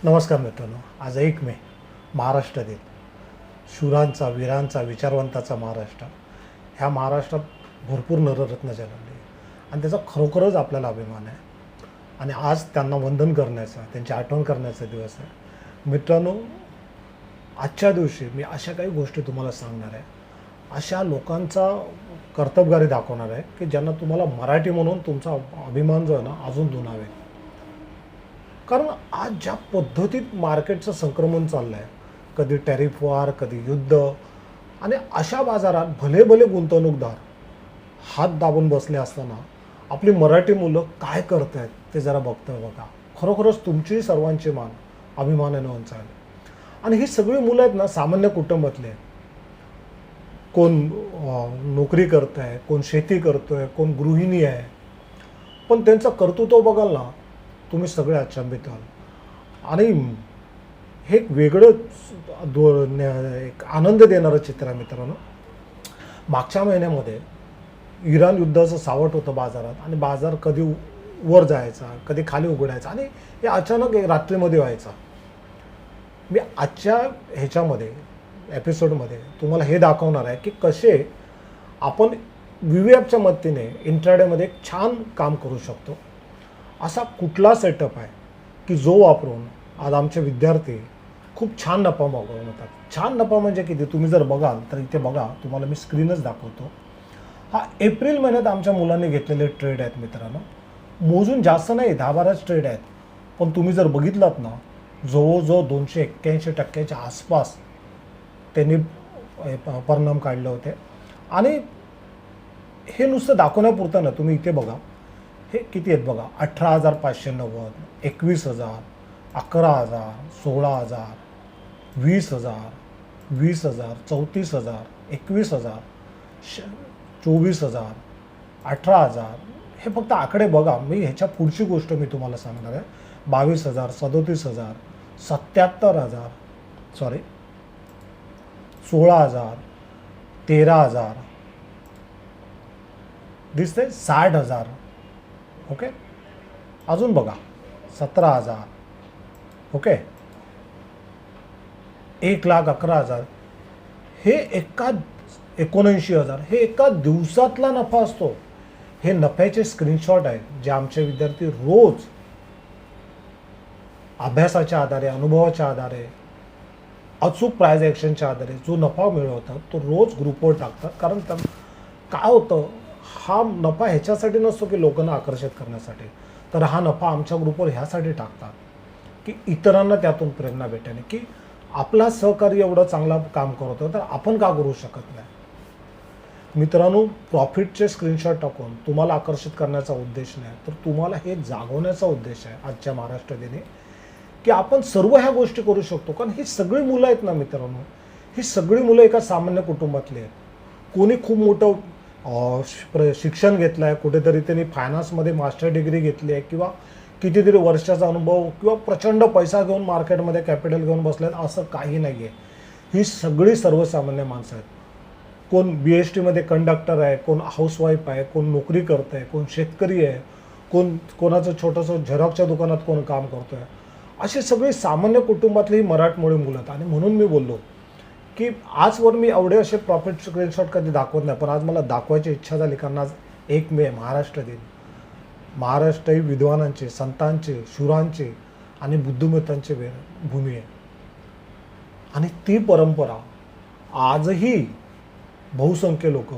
नमस्कार मित्रांनो. आज 1 मे महाराष्ट्र दिन. शूरांचा, वीरांचा, विचारवंताचा महाराष्ट्र. ह्या महाराष्ट्रात भरपूर नररत्न जन्मले आणि त्याचा खरोखरच आपल्याला अभिमान आहे. आणि आज त्यांना वंदन करण्याचा, त्यांची आठवण करण्याचा दिवस आहे. मित्रांनो, आजच्या दिवशी मी अशा काही गोष्टी तुम्हाला सांगणार आहे, अशा लोकांचा कर्तबगारी दाखवणार आहे की ज्यांना तुम्हाला मराठी म्हणून तुमचा अभिमान जो आहे ना अजून दुणावेल. कारण आज ज्या पद्धतीत मार्केटचं संक्रमण चाललं आहे, कधी टॅरिफ वार, कधी युद्ध, आणि अशा बाजारात भले भले गुंतवणूकदार हात दाबून बसले असताना आपली मराठी मुलं काय करत आहेत ते जरा बघतोय बघा. खरोखरच तुमची सर्वांची मान अभिमानाने उंचावेल. आणि ही सगळी मुलं आहेत ना सामान्य कुटुंबातले आहेत. कोण नोकरी करत आहे, कोण शेती करतोय, कोण गृहिणी आहे. पण त्यांचं कर्तृत्व बघाल ना तुम्ही सगळे अचंबित व्हाल. आणि हे एक वेगळं एक आनंद देणारं चित्र आहे मित्रांनो. मागच्या महिन्यामध्ये इराण युद्धाचं सावट होतं बाजारात, आणि बाजार कधी वर जायचा, कधी खाली उघडायचा, आणि हे अचानक रात्रीमध्ये व्हायचं. मी आजच्या ह्याच्यामध्ये एपिसोडमध्ये तुम्हाला हे दाखवणार आहे की कसे आपण व्हीव्हीएफच्या मदतीने इंट्राडेमध्ये एक छान काम करू शकतो. असा कुठला सेटअप आहे की जो वापरून आज आमचे विद्यार्थी खूप छान नफा मागवतात. छान नफा म्हणजे किती तुम्ही जर बघाल तर इथे बघा, तुम्हाला मी स्क्रीनच दाखवतो. हा एप्रिल महिन्यात आमच्या मुलांनी घेतलेले ट्रेड आहेत मित्रांनो. मोजून जास्त नाही, 10-12 ट्रेड आहेत. पण तुम्ही जर बघितलात ना जवळजवळ 281% आसपास त्यांनी परिणाम काढले होते. आणि हे नुसतं दाखवण्यापुरतं ना, तुम्ही इथे बघा हे किती आहेत बघा. 18,590, 21,000, 11,000, 16,000, 20,000, 20,000, 34,000, 21,000, 24,000, 18,000. हे फक्त आकडे बघा. मी ह्याच्या पुढची गोष्ट मी तुम्हाला सांगणार आहे. 22,000, 37,000, 77,000, 16,000, 13,000, दिसते 60,000. ओके, अजून बघा 17,000. ओके, 1,11,000. हे 79,000 हे एका दिवसातला नफा असतो. हे नफ्याचे स्क्रीनशॉट आहेत जे आमचे विद्यार्थी रोज अभ्यासाच्या आधारे, अनुभवाच्या आधारे, अचूक प्राइस ॲक्शनच्या आधारे जो नफा मिळवतात तो रोज ग्रुपवर टाकतात. कारण काय होतं, हा नफा ह्याच्यासाठी नसतो की लोकांना आकर्षित करण्यासाठी, तर हा नफा आमच्या ग्रुपवर ह्यासाठी टाकतात की इतरांना त्यातून प्रेरणा भेटेल की आपला सहकारी एवढं चांगलं काम करतो तर आपण का करू शकत नाही. मित्रांनो, प्रॉफिटचे स्क्रीनशॉट टाकून तुम्हाला आकर्षित करण्याचा उद्देश नाही, तर तुम्हाला हे जागवण्याचा उद्देश आहे आजच्या महाराष्ट्र दिनी की आपण सर्व ह्या गोष्टी करू शकतो. कारण ही सगळी मुलं आहेत ना मित्रांनो, ही सगळी मुलं एका सामान्य कुटुंबातली आहेत. कोणी खूप मोठं शिक्षण घेतलं आहे, कुठेतरी त्यांनी फायनान्समध्ये मास्टर डिग्री घेतली आहे, किंवा कितीतरी वर्षाचा अनुभव, किंवा प्रचंड पैसा घेऊन मार्केटमध्ये कॅपिटल घेऊन बसले आहेत, असं काही नाही आहे. ही सगळी सर्वसामान्य माणसं आहेत. कोण BSTमध्ये कंडक्टर आहे, कोण हाऊसवाईफ आहे, कोण नोकरी करत आहे, कोण शेतकरी आहे, कोणाचं छोटंसं झेरॉक्सच्या दुकानात कोण काम करतो आहे. अशी सगळी सामान्य कुटुंबातली ही मराठमोळी मुलं आहेत. आणि म्हणून मी बोललो की आजवर मी एवढे असे प्रॉफिट स्क्रीनशॉट कधी दाखवत नाही, पण आज मला दाखवायची इच्छा झाली. कारण आज 1 मे महाराष्ट्र दिन. महाराष्ट्र ही विद्वानांचे, संतांचे, शूरांचे आणि बुद्धिमत्तांचे भूमी आहे. आणि ती परंपरा आजही बहुसंख्य लोक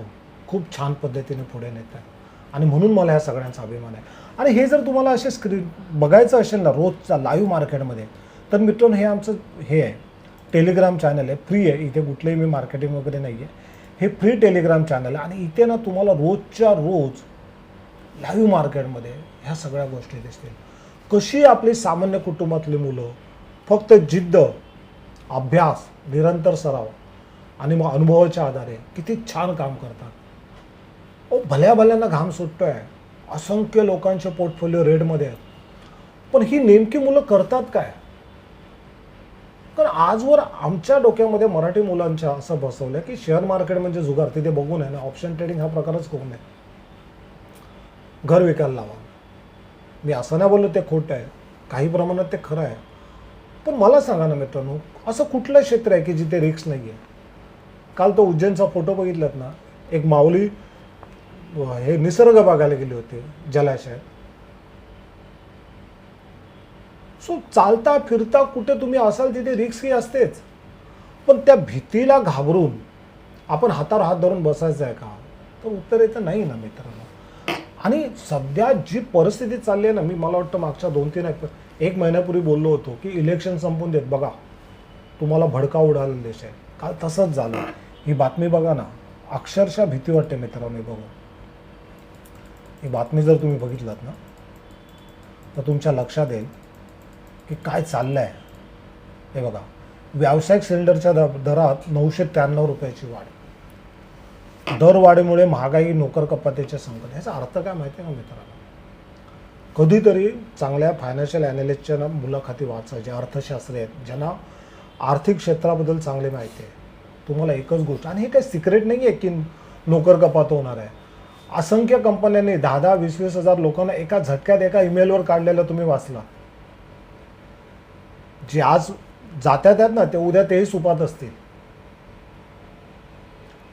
खूप छान पद्धतीने पुढे नेत आहेत. आणि म्हणून मला ह्या सगळ्यांचा अभिमान आहे. आणि हे जर तुम्हाला असे स्क्रीन बघायचं असेल ना रोजचा लाईव्ह मार्केटमध्ये, तर मित्रांनो हे आमचं हे आहे टेलिग्राम चॅनल आहे, फ्री आहे. इथे कुठलेही मी मार्केटिंग वगैरे नाही आहे. हे फ्री टेलिग्राम चॅनल आहे. आणि इथे ना तुम्हाला रोजच्या रोज लाईव्ह मार्केटमध्ये ह्या सगळ्या गोष्टी दिसतील. कशी आपली सामान्य कुटुंबातली मुलं फक्त जिद्द, अभ्यास, निरंतर सराव आणि मग अनुभवाच्या आधारे किती छान काम करतात. भल्या भल्यांना घाम सुटतो आहे. असंख्य लोकांचे पोर्टफोलिओ रेडमध्ये आहेत. पण ही नेमकी मुलं करतात काय? कारण आजवर आमच्या डोक्यामध्ये मराठी मुलांच्या असं बसवलं की शेअर मार्केट म्हणजे जुगार. तिथे बघून आहे ना ऑप्शन ट्रेडिंग हा प्रकारच करू नये. घर विकायला लावा. मी असं नाही बोललो ते खोटं आहे, काही प्रमाणात ते खरं आहे. पण मला सांगा ना मित्रांनो, असं कुठलं क्षेत्र आहे की जिथे रिस्क नाही आहे? काल तो उज्जैनचा फोटो बघितलात ना, एक माऊली हे निसर्ग बघायला गेले होते जलाशयात. सो चालता फिरता कुठे तुम्ही असाल तिथे रिस्क ही असतेच, पण त्या भीतीला घाबरून आपण हातावर हात धरून बसायचं आहे का? तर उत्तर येतं नाही ना मित्रांनो. आणि सध्या जी परिस्थिती चालली आहे ना, मला वाटतं मागच्या 2-3 एक महिन्यापूर्वी बोललो होतो की इलेक्शन संपून देत बघा, तुम्हाला भडका उडालेला देश आहे. काल तसंच झालं. ही बातमी बघा ना, अक्षरशः भीती वाटते मित्रांनो बघून. ही बातमी जर तुम्ही बघितलात ना, तर तुमच्या लक्षात येईल की काय चाललं आहे. हे बघा, व्यावसायिक सिलेंडरच्या दरात 993 रुपयाची वाढ. दरवाढीमुळे महागाई, नोकर कपातीचे संकट. याचा अर्थ काय माहिती आहे का मित्रांनो? कधीतरी चांगल्या फायनान्शियल ॲनालिस्टच्या मुलाखती वाचायचे, अर्थशास्त्री आहेत ज्यांना आर्थिक क्षेत्राबद्दल चांगली माहिती आहे. तुम्हाला एकच गोष्ट, आणि हे काही सिक्रेट नाही आहे की नोकर कपात होणार आहे. असंख्य कंपन्यांनी 10-10, 20-20 हजार लोकांना एका झटक्यात एका ईमेलवर काढलेलं तुम्ही वाचला. जे आज जात्यात आहेत ना, ते उद्या तेही सुपात असतील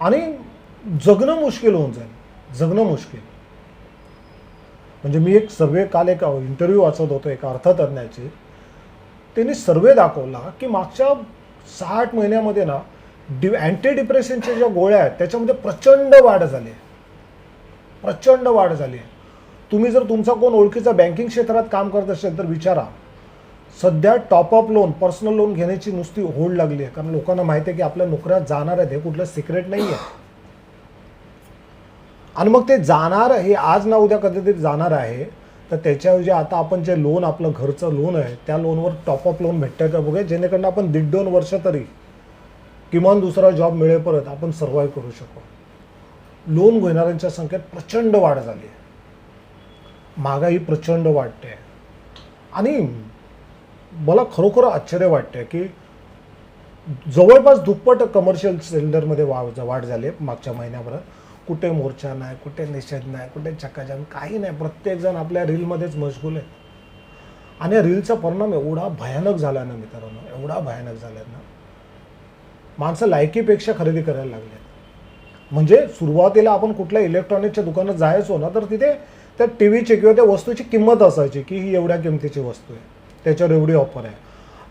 आणि जगणं मुश्किल होऊन जाईल. जगणं मुश्किल. म्हणजे मी एक सर्वे, काल एक इंटरव्ह्यू वाचत होतो एका अर्थतज्ञाची. त्यांनी सर्वे दाखवला की मागच्या 6-8 महिन्यामध्ये ना अँटी डिप्रेशनच्या ज्या गोळ्या आहेत त्याच्यामध्ये प्रचंड वाढ झाली आहे. प्रचंड वाढ झाली आहे. तुम्ही जर तुमचा कोण ओळखीचा बँकिंग क्षेत्रात काम करत असेल तर विचारा. सध्या टॉपअप लोन, पर्सनल लोन घेण्याची नुसती होड लागली आहे, कारण लोकांना माहिती आहे की आपल्या नोकऱ्या जाणार आहेत. हे कुठलं सिक्रेट नाही आहे. आणि मग ते जाणार, हे आज ना उद्या कधीतरी जाणार आहे. तर त्याच्याऐवजी आता आपण जे लोन, आपलं घरचं लोन आहे, त्या लोनवर टॉपअप लोन भेटतं का बघूया, जेणेकरून आपण 1.5-2 वर्ष तरी किमान दुसरा जॉब मिळेपर्यंत आपण सर्व्हाइव्ह करू शकू. लोन घेणाऱ्यांच्या संख्येत प्रचंड वाढ झाली आहे. महागाई प्रचंड वाढते. आणि मला खरोखर आश्चर्य वाटते की जवळपास दुप्पट कमर्शियल सिलेंडरमध्ये वाढ झाली आहे मागच्या महिन्याभरात. कुठे मोर्चा नाही, कुठे निषेध नाही, कुठे चक्काजाम, काही नाही. प्रत्येकजण आपल्या रीलमध्येच मशगूल आहे. आणि या रीलचा परिणाम एवढा भयानक झाला ना मित्रांनो, एवढा भयानक झाला ना, माणसं लायकीपेक्षा खरेदी करायला लागले. म्हणजे सुरुवातीला आपण कुठल्या इलेक्ट्रॉनिकच्या दुकानात जायचो ना, तर तिथे त्या टीव्हीची किंवा त्या वस्तूची किंमत असायची की ही एवढ्या किमतीची वस्तू आहे, त्याच्यावर एवढी ऑफर आहे.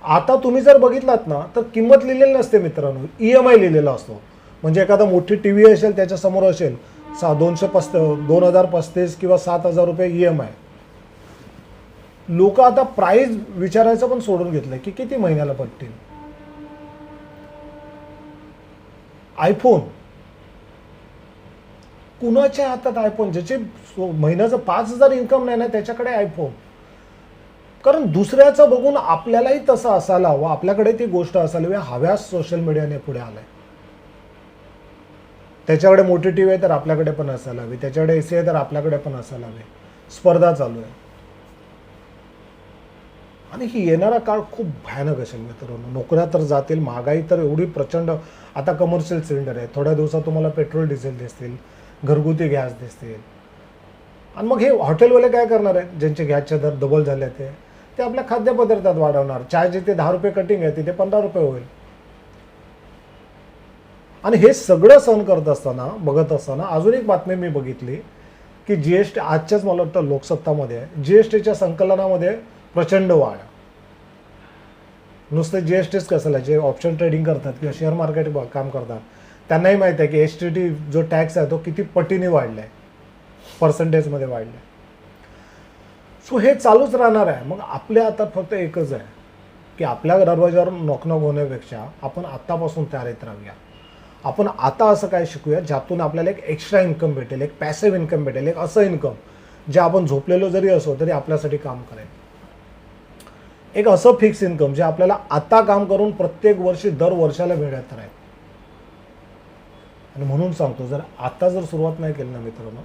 आता तुम्ही जर बघितलात ना, तर किंमत लिहिलेली नसते मित्रांनो, EMI लिहिलेला असतो. म्हणजे एखादा मोठी टीव्ही असेल, त्याच्यासमोर असेल 2035 किंवा 7,000 रुपये EMI. लोक आता प्राइस विचारायचं पण सोडून घेतलंय की किती महिन्याला पडतील. आयफोन, कुणाच्या हातात आयफोन? ज्याचे महिन्याचं 5,000 इन्कम नाही ना, त्याच्याकडे आयफोन. कारण दुसऱ्याचं बघून आपल्यालाही तसं असायला हवं, आपल्याकडे ती गोष्ट असायला हवी. हव्यास सोशल मीडियाने पुढे आलाय. त्याच्याकडे मोठी टीव्ही आहे तर आपल्याकडे पण असायला हवी, त्याच्याकडे AC आहे तर आपल्याकडे पण असायला हवी. स्पर्धा चालू आहे. आणि ही येणारा काळ खूप भयानक असेल मित्रांनो. नोकऱ्या तर जातील, महागाई तर एवढी प्रचंड. आता कमर्शियल सिलेंडर आहे, थोड्या दिवसात तुम्हाला पेट्रोल डिझेल दिसतील, घरगुती गॅस दिसतील. आणि मग हे हॉटेलवाले काय करणार आहेत? ज्यांचे गॅसचे दर डबल झाले ते आपल्या खाद्यपदार्थात वाढवणार. चाय जिथे 10 रुपये कटिंग आहे तिथे 15 रुपये होईल. आणि हे सगळं सहन करत असताना, बघत असताना अजून एक बातमी मी बघितली की GST आजच्याच, मला वाटतं लोकसत्तामध्ये आहे, GSTच्या संकलनामध्ये प्रचंड वाढ. नुसते GSTच कशाला, जे ऑप्शन ट्रेडिंग करतात किंवा शेअर मार्केट काम करतात त्यांनाही माहिती आहे की STT जो टॅक्स आहे तो किती पटीने वाढला आहे, पर्सेंटेजमध्ये वाढला आहे. सो हे चालूच राहणार आहे. मग आपल्या आता फक्त एकच आहे की आपल्या दरवाजावर नॉकनॉक होण्यापेक्षा आपण आत्तापासून तयारीत राहूया. आपण आता असं काय शिकूया ज्यातून आपल्याला एक एक्स्ट्रा इन्कम भेटेल, एक पॅसिव्ह इन्कम भेटेल, एक असं इन्कम जे आपण झोपलेलो जरी असो तरी आपल्यासाठी काम करेल. एक असं फिक्स इन्कम जे आपल्याला आता काम करून प्रत्येक वर्षी दर वर्षाला मिळत राहील. आणि म्हणून सांगतो, जर आता जर सुरुवात नाही केली ना मित्रांनो,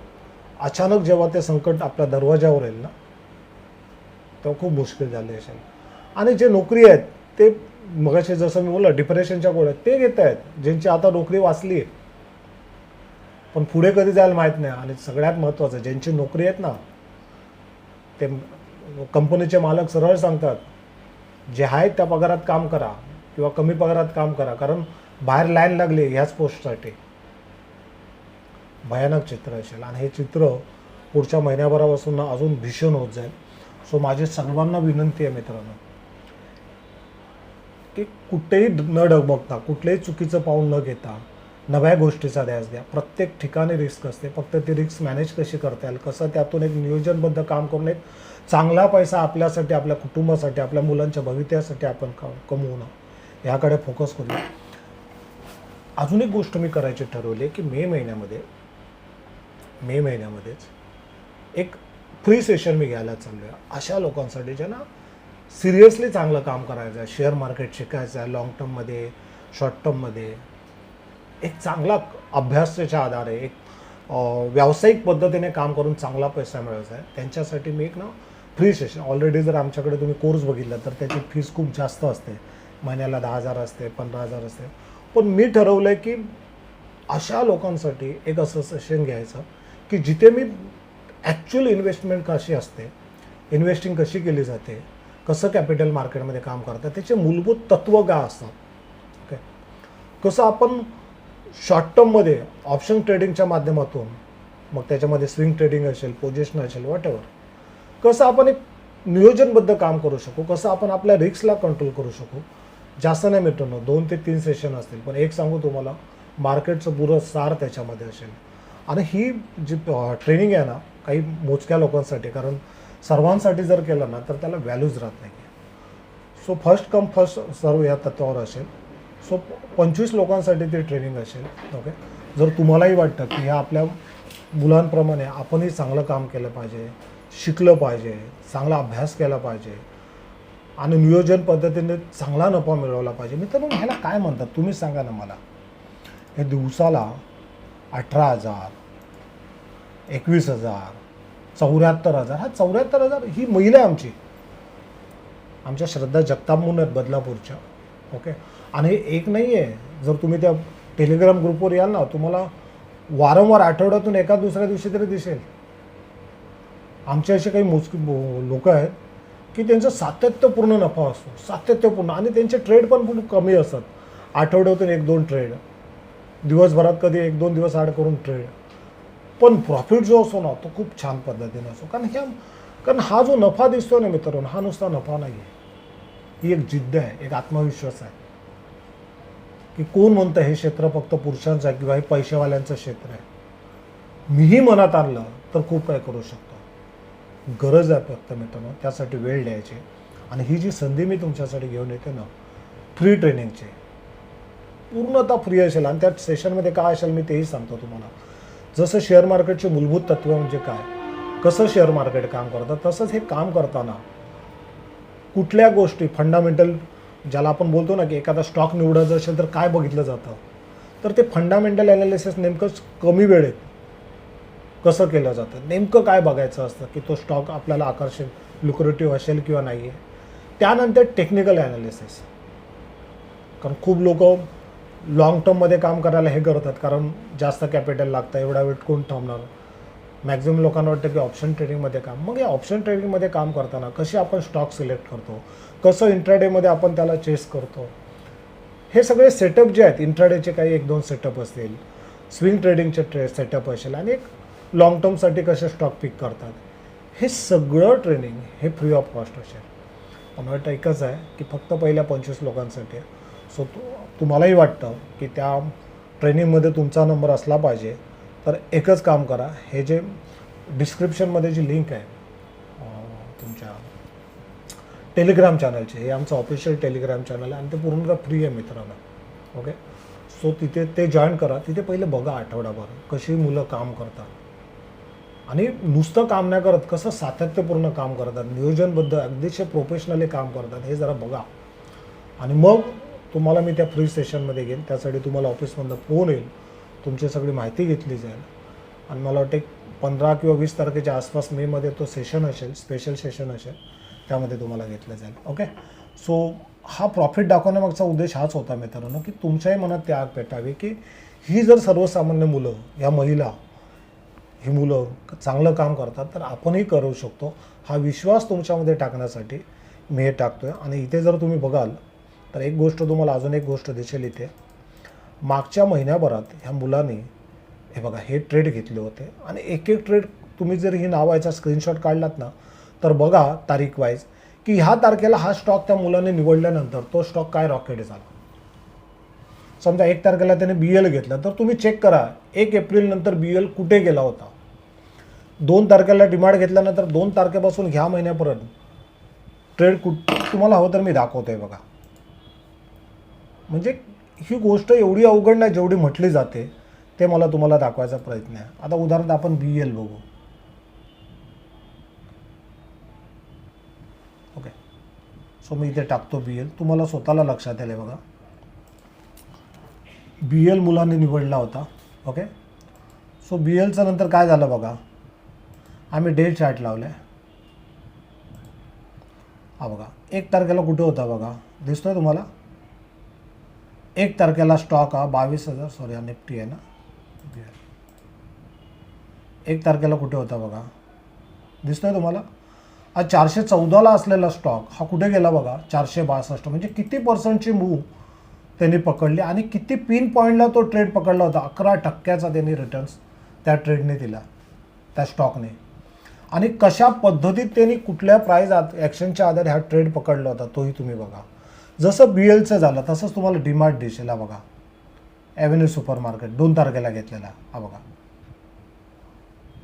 अचानक जेव्हा ते संकट आपल्या दरवाजावर येईल ना, तेव्हा खूप मुश्किल झाले असेल. आणि जे नोकरी आहेत ते मगाशी जसं मी बोललं डिप्रेशनच्या गोळ्या ते घेत आहेत, ज्यांची आता नोकरी वाचली आहे पण पुढे कधी जायला माहीत नाही. आणि सगळ्यात महत्त्वाचं, ज्यांची नोकरी आहेत ना, ते कंपनीचे मालक सरळ सांगतात जे आहेत त्या पगारात काम करा किंवा कमी पगारात काम करा, कारण बाहेर लाईन लागली ह्याच पोस्टसाठी. भयानक चित्र असेल आणि हे चित्र पुढच्या महिन्याभरापासून अजून भीषण होत जाईल. सो माझी सर्वांना विनंती आहे मित्रांनो की कुठेही न डगमगता, कुठलेही चुकीचं पाऊल न घेता नव्या गोष्टीचा ध्यास द्या. प्रत्येक ठिकाणी रिस्क असते, फक्त ती रिस्क मॅनेज कशी करता येईल, कसं त्यातून एक नियोजनबद्ध काम करून एक चांगला पैसा आपल्यासाठी, आपल्या कुटुंबासाठी, आपल्या मुलांच्या भवितव्यासाठी आपण कमवणं, ह्याकडे फोकस करूया. अजून एक गोष्ट मी करायची ठरवली की मे महिन्यामध्येच एक फ्री सेशन मी घ्यायला चाललो आहे अशा लोकांसाठी ज्यांना सिरियसली चांगलं काम करायचं आहे, शेअर मार्केट शिकायचं आहे, लॉंग टर्ममध्ये, शॉर्ट टर्ममध्ये, एक चांगला अभ्यासाच्या आधारे एक व्यावसायिक पद्धतीने काम करून चांगला पैसा मिळवायचा आहे. त्यांच्यासाठी मी एक फ्री सेशन, ऑलरेडी जर आमच्याकडे तुम्ही कोर्स बघितला तर त्याची फीस खूप जास्त असते, महिन्याला 10,000 असते, 15,000 असते. पण मी ठरवलं आहे की अशा लोकांसाठी एक असं सेशन घ्यायचं की जिथे मी ॲक्च्युअल इन्व्हेस्टमेंट कशी असते, इन्व्हेस्टिंग कशी केली जाते, कसं कॅपिटल मार्केटमध्ये काम करतात, त्याचे मूलभूत तत्त्व काय असतात, ओके, कसं आपण शॉर्ट टर्ममध्ये ऑप्शन ट्रेडिंगच्या माध्यमातून, मग त्याच्यामध्ये स्विंग ट्रेडिंग असेल, पोझिशन असेल, व्हॉटएव्हर, कसं आपण एक नियोजनबद्ध काम करू शकू, कसं आपण आपल्या रिस्कला कंट्रोल करू शकू. जास्त नाही मित्रांनो, 2 ते 3 सेशन असतील, पण एक सांगू तुम्हाला, मार्केटचं पुरं सार त्याच्यामध्ये असेल. आणि ही जी ट्रेनिंग आहे ना, काही मोजक्या लोकांसाठी, कारण सर्वांसाठी जर केलं ना तर त्याला व्हॅल्यूज राहत नाही. So first come first serve या तत्वावर असेल. सो 25 लोकांसाठी ती ट्रेनिंग असेल, ओके. जर तुम्हालाही वाटतं की ह्या आपल्या मुलांप्रमाणे आपणही चांगलं काम केलं पाहिजे, शिकलं पाहिजे, चांगला अभ्यास केला पाहिजे आणि नियोजन पद्धतीने चांगला नफा मिळवला पाहिजे, मित्रांनो ह्याला काय म्हणतात तुम्ही सांगा ना मला. हे दिवसाला 18,000, 21,000, 74,000, हा 74,000 ही महिला आहे आमच्या श्रद्धा जगताप म्हणून आहेत बदलापूरच्या, ओके. आणि एक नाही आहे, जर तुम्ही त्या टेलिग्राम ग्रुपवर याल ना, तुम्हाला वारंवार आठवड्यातून एका दुसऱ्या दिवशी तरी दिसेल. आमचे असे काही मोजकी लोक आहेत की त्यांचा सातत्यपूर्ण नफा असतो, सातत्यपूर्ण, आणि त्यांचे ट्रेड पण खूप कमी असतात. आठवड्यातून 1-2 ट्रेड, दिवसभरात कधी 1-2 दिवस आड करून ट्रेड, पण प्रॉफिट जो असतो ना तो खूप छान पद्धतीने असतो. कारण हा जो नफा दिसतो ना मित्रांनो, हा नुसता नफा नाही आहे, ही एक जिद्द आहे, एक आत्मविश्वास आहे की कोण म्हणतं हे क्षेत्र फक्त पुरुषांचं आहे किंवा हे पैसेवाल्यांचं क्षेत्र आहे. मीही मनात आणलं तर खूप काय करू शकतो. गरज आहे फक्त मित्रांनो त्यासाठी वेळ द्यायची. आणि ही जी संधी मी तुमच्यासाठी घेऊन येते ना, फ्री ट्रेनिंगची, पूर्णतः फ्री असेल. आणि त्या सेशनमध्ये काय असेल मी तेही सांगतो तुम्हाला. जसं शेअर मार्केटचे मूलभूत तत्त्व म्हणजे काय, कसं शेअर मार्केट काम करतं, तसंच हे काम करताना कुठल्या गोष्टी फंडामेंटल, ज्याला आपण बोलतो ना की एखादा स्टॉक निवडायचा असेल तर काय बघितलं जातं, तर ते फंडामेंटल ॲनालिसिस नेमकंच कमी वेळेत कसं केलं जातं, नेमकं काय बघायचं असतं की तो स्टॉक आपल्याला आकर्षक लुक्रेटिव्ह असेल किंवा नाही आहे. त्यानंतर टेक्निकल ॲनालिसिस, कारण खूप लोक लॉंग टर्ममध्ये काम करायला हे करतात कारण जास्त कॅपिटल लागतं, एवढा वेळ कोण थांबणार. मॅक्झिमम लोकांना वाटतं की ऑप्शन ट्रेडिंगमध्ये काम. मग या ऑप्शन ट्रेडिंगमध्ये काम करताना कसे आपण स्टॉक सिलेक्ट करतो, कसं इंट्राडेमध्ये आपण त्याला चेस करतो, हे सगळे सेटअप जे आहेत, इंट्राडेचे काही 1-2 सेटअप असतील, स्विंग ट्रेडिंगचे सेटअप असेल, आणि एक लॉंग टर्मसाठी कसे स्टॉक पिक करतात, हे सगळं ट्रेनिंग हे फ्री ऑफ कॉस्ट असेल. पण वाटतं एकच आहे की फक्त पहिल्या 25 लोकांसाठी. सो तुम्हालाही वाटतं की त्या ट्रेनिंगमध्ये तुमचा नंबर असला पाहिजे, तर एकच काम करा, हे जे डिस्क्रिप्शनमध्ये जी लिंक आहे तुमच्या टेलिग्राम चॅनलचे, हे आमचं ऑफिशियल टेलिग्राम चॅनल आहे आणि ते पूर्णतः फ्री आहे मित्रांनो, ओके. सो तिथे ते जॉईन करा. तिथे पहिले बघा आठवडाभर कशी मुलं काम करतात, आणि नुसतं काम नाही करत, कसं सातत्यपूर्ण काम करतात, नियोजनबद्ध अगदीच प्रोफेशनली काम करतात, हे जरा बघा. आणि मग तुम्हाला मी त्या फ्री सेशनमध्ये घेईन. त्यासाठी तुम्हाला ऑफिसमधनं फोन येईल, तुमची सगळी माहिती घेतली जाईल. आणि मला वाटते 15 किंवा 20 तारखेच्या आसपास मेमध्ये तो सेशन असेल, स्पेशल सेशन असेल, त्यामध्ये तुम्हाला घेतलं जाईल, ओके. सो हा प्रॉफिट दाखवण्यामागचा उद्देश हाच होता मित्रांनो की तुमच्याही मनात त्याग पेटावी की ही जर सर्वसामान्य मुलं, या महिला, ही मुलं चांगलं काम करतात तर आपणही करू शकतो. हा विश्वास तुमच्यामध्ये टाकण्यासाठी मी हे टाकतो आहे आणि इथे जर तुम्ही बघाल तर एक गोष्ट तुम्हाला अजून एक गोष्ट दिसेल इथे मागच्या महिन्याभरात ह्या मुलांनी हे बघा हे ट्रेड घेतले होते आणि एक एक ट्रेड तुम्ही जर ही नावाचा स्क्रीनशॉट काढलात ना तर बघा तारीख वाईज की ह्या तारखेला हा स्टॉक त्या मुलाने निवडल्यानंतर तो स्टॉक काय रॉकेट झाला. समजा 1 तारखेला त्याने BL घेतला तर तुम्ही चेक करा 1 एप्रिल नंतर BL कुठे गेला होता. 2 तारखेला डिमांड घेतल्यानंतर 2 तारखेपासून ह्या महिन्यापर्यंत ट्रेड तुम्हाला हवं तर मी दाखवतोय बघा. म्हणजे ही गोष्ट एवढी अवघड नाही जेवढी म्हटली जाते ते मला तुम्हाला दाखवायचा प्रयत्न आहे. आता उदाहरणार्थ आपण BL बघू. ओके सो मी इथे टाकतो BL तुम्हाला स्वतःला लक्षात येईल बघा. BL मुलांनी निवडला होता. ओके सो BLचं नंतर काय झालं बघा आम्ही डेट चार्ट लावले हा बघा 1 तारखेला कुठे होता बघा दिसतोय तुम्हाला 1 तारखेला स्टॉक हा 22,000 सॉरी हा निफ्टी आहे ना 1 तारखेला कुठे होता बघा दिसतोय तुम्हाला आज 414ला असलेला स्टॉक हा कुठे गेला बघा 462 म्हणजे किती पर्सेंटची मूव त्यांनी पकडली आणि किती पिन पॉईंटला तो ट्रेड पकडला होता 11% त्यांनी रिटर्न्स त्या ट्रेडने दिला त्या स्टॉकने आणि कशा पद्धतीत त्यांनी कुठल्या प्राइस ॲक्शनच्या आधारे हा ट्रेड पकडला होता तोही तुम्ही बघा. जसं BLचं झालं तसंच तुम्हाला डीमार्ट दिसेल बघा ॲव्हेन्यू सुपर मार्केट 2 तारखेला घेतलेला हा बघा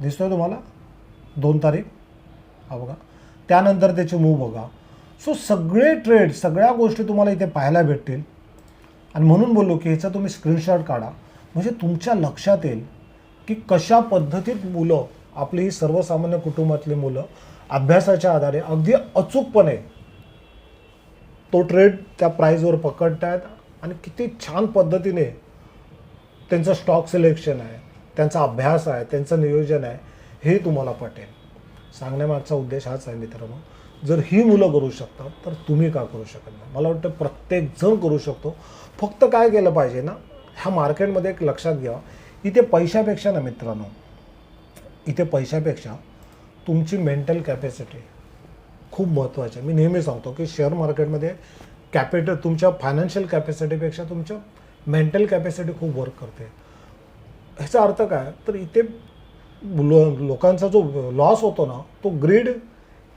दिसतोय तुम्हाला 2 तारीख हा बघा त्यानंतर त्याची मूव बघा. सो सगळे ट्रेड सगळ्या गोष्टी तुम्हाला इथे पाहायला भेटतील आणि म्हणून बोललो की ह्याचा तुम्ही स्क्रीनशॉट काढा म्हणजे तुमच्या लक्षात येईल की कशा पद्धतीत मुलं आपली ही सर्वसामान्य कुटुंबातली मुलं अभ्यासाच्या आधारे अगदी अचूकपणे तो ट्रेड त्या प्राईजवर पकडतायत आणि किती छान पद्धतीने त्यांचं स्टॉक सिलेक्शन आहे त्यांचा अभ्यास आहे त्यांचं नियोजन आहे हे तुम्हाला पटेल. सांगण्यामागचा उद्देश हाच आहे मित्रांनो जर ही मुलं करू शकतात तर तुम्ही का करू शकत नाही. मला वाटतं प्रत्येकजण करू शकतो. फक्त काय केलं पाहिजे ना ह्या मार्केटमध्ये एक लक्षात घ्या इथे पैशापेक्षा ना मित्रांनो इथे पैशापेक्षा तुमची मेंटल कॅपॅसिटी खूप महत्त्वाची आहे. मी नेहमी सांगतो की शेअर मार्केटमध्ये कॅपिटल तुमच्या फायनान्शियल कॅपॅसिटीपेक्षा तुमच्या मेंटल कॅपॅसिटी खूप वर्क करते. ह्याचा अर्थ काय तर इथे लोकांचा जो लॉस होतो ना तो ग्रीड